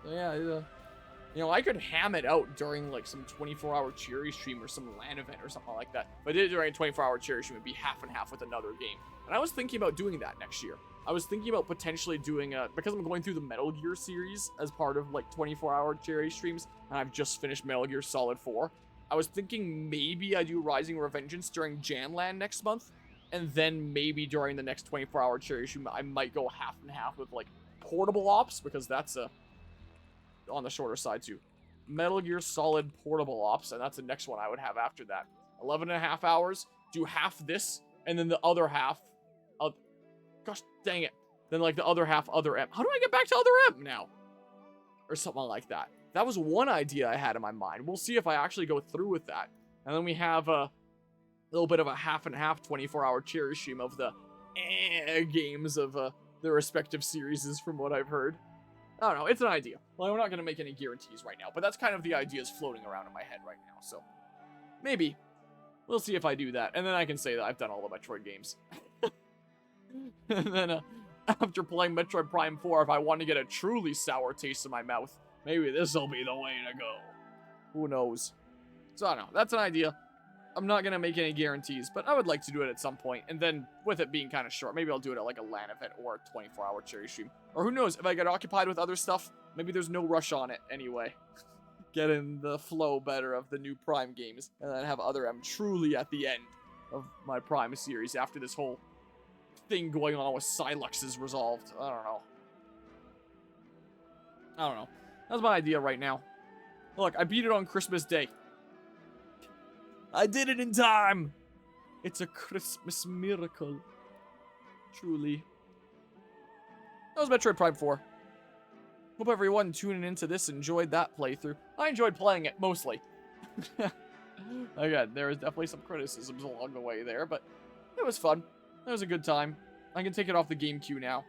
So yeah, you know, I could ham it out during like some 24-hour cherry stream or some LAN event or something like that. But I did it during a 24-hour cherry stream, it'd be half and half with another game. And I was thinking about doing that next year. I was thinking about potentially doing because I'm going through the Metal Gear series as part of like 24-hour cherry streams, and I've just finished Metal Gear Solid 4. I was thinking maybe I do Rising Revengeance during Janland next month, and then maybe during the next 24-hour cherry stream, I might go half and half with like Portable Ops, because that's on the shorter side too. Metal Gear Solid Portable Ops, and that's the next one I would have after that. 11.5 hours, do half this, and then the other half of, gosh dang it, then like the other half Other M. How do I get back to Other M now? Or something like that. That was one idea I had in my mind. We'll see if I actually go through with that. And then we have a little bit of a half and half 24-hour cherry stream of the games of the respective series from what I've heard. I don't know, it's an idea. Well, I'm not going to make any guarantees right now, but that's kind of the ideas floating around in my head right now, so maybe. We'll see if I do that, and then I can say that I've done all the Metroid games. And then, after playing Metroid Prime 4, if I want to get a truly sour taste in my mouth, maybe this'll be the way to go. Who knows? So, I don't know, that's an idea. I'm not going to make any guarantees, but I would like to do it at some point. And then, with it being kind of short, maybe I'll do it at like a LAN event or a 24-hour cherry stream. Or who knows, if I get occupied with other stuff, maybe there's no rush on it anyway. Get in the flow better of the new Prime games. And then have other M truly at the end of my Prime series after this whole thing going on with Silux is resolved. I don't know. That's my idea right now. Look, I beat it on Christmas Day. I did it in time! It's a Christmas miracle. Truly. That was Metroid Prime 4. Hope everyone tuning into this enjoyed that playthrough. I enjoyed playing it, mostly. Again, there was definitely some criticisms along the way there, but it was fun. It was a good time. I can take it off the game queue now.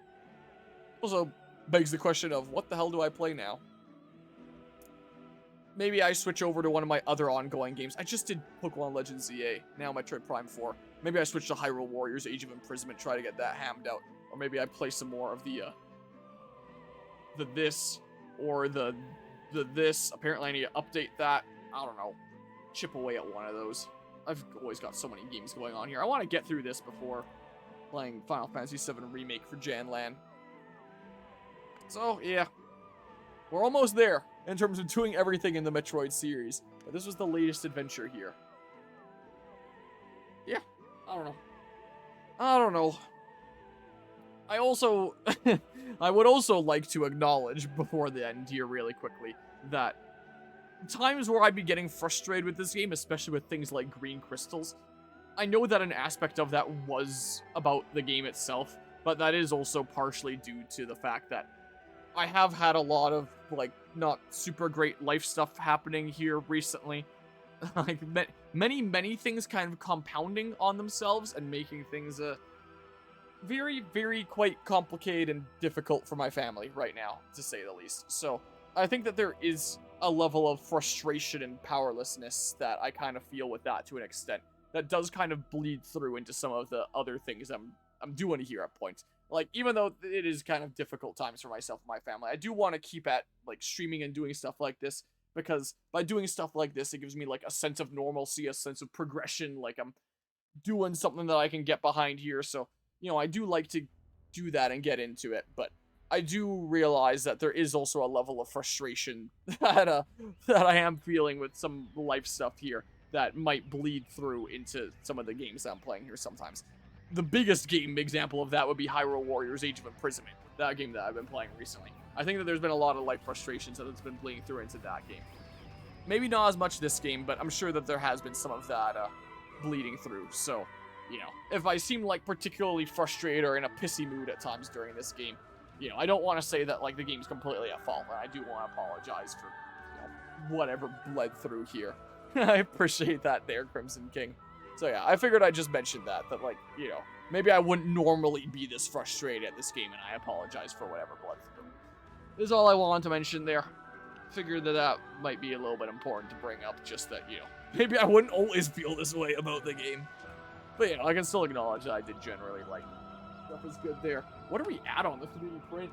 Also, begs the question of, what the hell do I play now? Maybe I switch over to one of my other ongoing games. I just did Pokemon Legends ZA, now Metroid Prime 4. Maybe I switch to Hyrule Warriors Age of Imprisonment, try to get that hammed out. Or maybe I play some more of the this, or the this. Apparently I need to update that. I don't know. Chip away at one of those. I've always got so many games going on here. I want to get through this before playing Final Fantasy VII Remake for Janlan. So, yeah. We're almost there in terms of doing everything in the Metroid series. But this was the latest adventure here. Yeah, I don't know. I also, I would also like to acknowledge before the end here really quickly that times where I'd be getting frustrated with this game, especially with things like green crystals, I know that an aspect of that was about the game itself, but that is also partially due to the fact that I have had a lot of, like, not super great life stuff happening here recently. Like, many things kind of compounding on themselves and making things, very, very quite complicated and difficult for my family right now, to say the least. So, I think that there is a level of frustration and powerlessness that I kind of feel with that to an extent. That does kind of bleed through into some of the other things I'm doing here at points. Like, even though it is kind of difficult times for myself and my family, I do want to keep at, like, streaming and doing stuff like this, because by doing stuff like this, it gives me, like, a sense of normalcy, a sense of progression, like, I'm doing something that I can get behind here, so, you know, I do like to do that and get into it, but I do realize that there is also a level of frustration that I am feeling with some life stuff here that might bleed through into some of the games that I'm playing here sometimes. The biggest game example of that would be Hyrule Warriors Age of Imprisonment, that game that I've been playing recently. I think that there's been a lot of life frustrations that has been bleeding through into that game. Maybe not as much this game, but I'm sure that there has been some of that bleeding through. So, you know, if I seem like particularly frustrated or in a pissy mood at times during this game, you know, I don't want to say that, like, the game's completely at fault, and I do want to apologize for, you know, whatever bled through here. I appreciate that there, Crimson King. So yeah, I figured I'd just mention that, like, you know, maybe I wouldn't normally be this frustrated at this game, and I apologize for whatever bled through. This is all I wanted to mention there. Figured that might be a little bit important to bring up, just that, you know, maybe I wouldn't always feel this way about the game. But, you know, I can still acknowledge that I did generally like it. Stuff is good there. What are we at on the 3D print?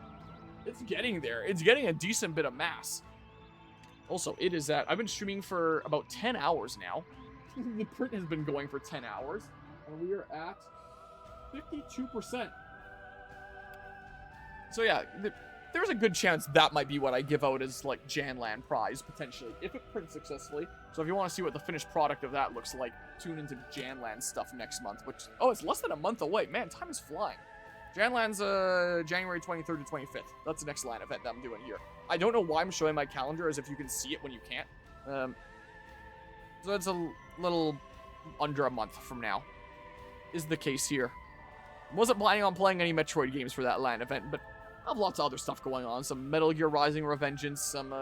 It's getting there. It's getting a decent bit of mass. Also, it is at, I've been streaming for about 10 hours now. The print has been going for 10 hours, and we are at 52%. So yeah, there's a good chance that might be what I give out as, like, Janlan prize, potentially, if it prints successfully. So if you want to see what the finished product of that looks like, tune into Janlan stuff next month, which, oh, it's less than a month away. Man, time is flying. Janlan's January 23rd to 25th. That's the next LAN event that I'm doing here. I don't know why I'm showing my calendar as if you can see it when you can't. So it's a little under a month from now, is the case here. Wasn't planning on playing any Metroid games for that LAN event, but I have lots of other stuff going on. Some Metal Gear Rising Revengeance, some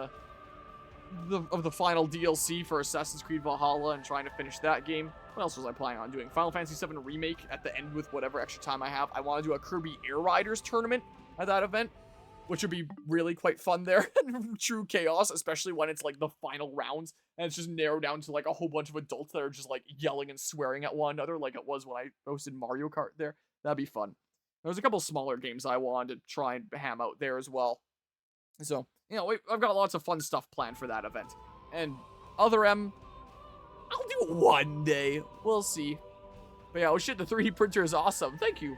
of the final DLC for Assassin's Creed Valhalla and trying to finish that game. What else was I planning on doing? Final Fantasy VII Remake at the end with whatever extra time I have. I want to do a Kirby Air Riders tournament at that event, which would be really quite fun there. True chaos, especially when it's like the final rounds and it's just narrowed down to like a whole bunch of adults that are just like yelling and swearing at one another like it was when I hosted Mario Kart there. That'd be fun. There's a couple smaller games I wanted to try and ham out there as well. So, you know, I've got lots of fun stuff planned for that event. And other I'll do it one day. We'll see. But yeah, oh shit, the 3D printer is awesome. Thank you.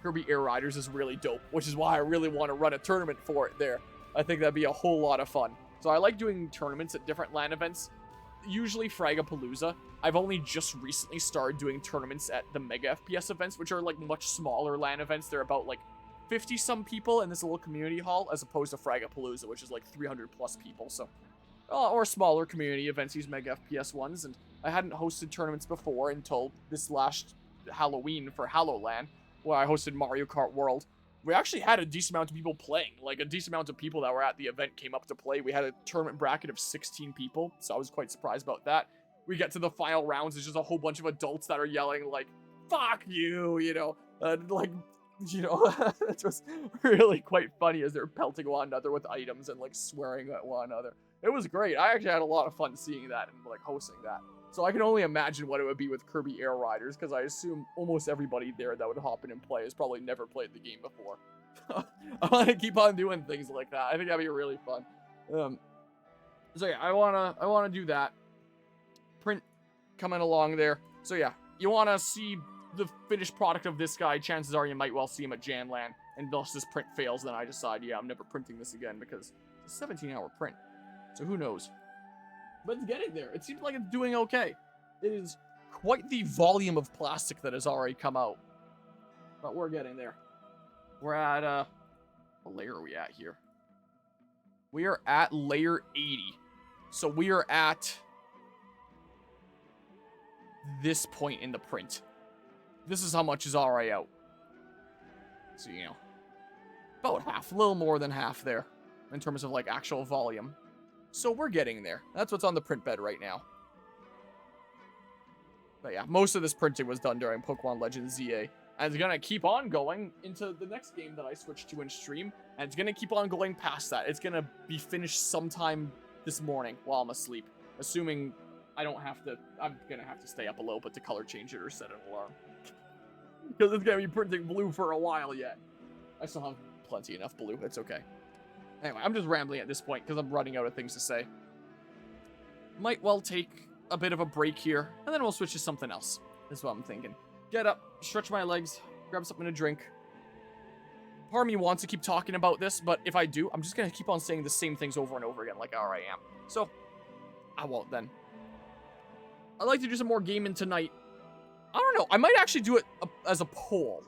Kirby Air Riders is really dope, which is why I really want to run a tournament for it there. I think that'd be a whole lot of fun. So I like doing tournaments at different LAN events. Usually Fragapalooza. I've only just recently started doing tournaments at the Mega FPS events, which are like much smaller LAN events. They're about like 50-some people in this little community hall, as opposed to Fragapalooza, which is like 300 plus people. So, or smaller community events, these Mega FPS ones. And I hadn't hosted tournaments before until this last Halloween for HalloLAN, where I hosted Mario Kart World. We actually had a decent amount of people playing. Like, a decent amount of people that were at the event came up to play. We had a tournament bracket of 16 people, so I was quite surprised about that. We get to the final rounds, it's just a whole bunch of adults that are yelling, like, fuck you, you know, it was really quite funny as they're pelting one another with items and, like, swearing at one another. It was great. I actually had a lot of fun seeing that and, like, hosting that. So I can only imagine what it would be with Kirby Air Riders, because I assume almost everybody there that would hop in and play has probably never played the game before. I want to keep on doing things like that. I think that'd be really fun. So yeah, I wanna do that. Print coming along there. So yeah, you wanna see the finished product of this guy, chances are you might well see him at Janlan. And thus this print fails, then I decide, yeah, I'm never printing this again because it's a 17-hour print. So who knows? But it's getting there. It seems like it's doing okay. It is quite the volume of plastic that has already come out. But we're getting there. We're at, what layer are we at here? We are at layer 80. So we are at this point in the print. This is how much is already out. So, you know, about half, a little more than half there in terms of, like, actual volume. So we're getting there. That's what's on the print bed right now. But yeah, most of this printing was done during Pokemon Legends ZA. And it's gonna keep on going into the next game that I switched to in stream. And it's gonna keep on going past that. It's gonna be finished sometime this morning while I'm asleep. Assuming I don't have to, I'm gonna have to stay up a little bit to color change it or set an alarm. Because it's gonna be printing blue for a while yet. I still have plenty enough blue, it's okay. Anyway, I'm just rambling at this point because I'm running out of things to say. Might well take a bit of a break here, and then we'll switch to something else. That's what I'm thinking. Get up, stretch my legs, grab something to drink. Part of me wants to keep talking about this, but if I do, I'm just going to keep on saying the same things over and over again like I already am. So, I won't then. I'd like to do some more gaming tonight. I don't know, I might actually do it as a poll.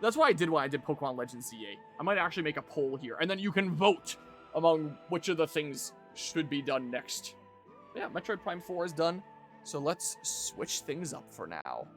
That's what I did when I did Pokemon Legends ZA. I might actually make a poll here, and then you can vote among which of the things should be done next. Yeah, Metroid Prime 4 is done, so let's switch things up for now.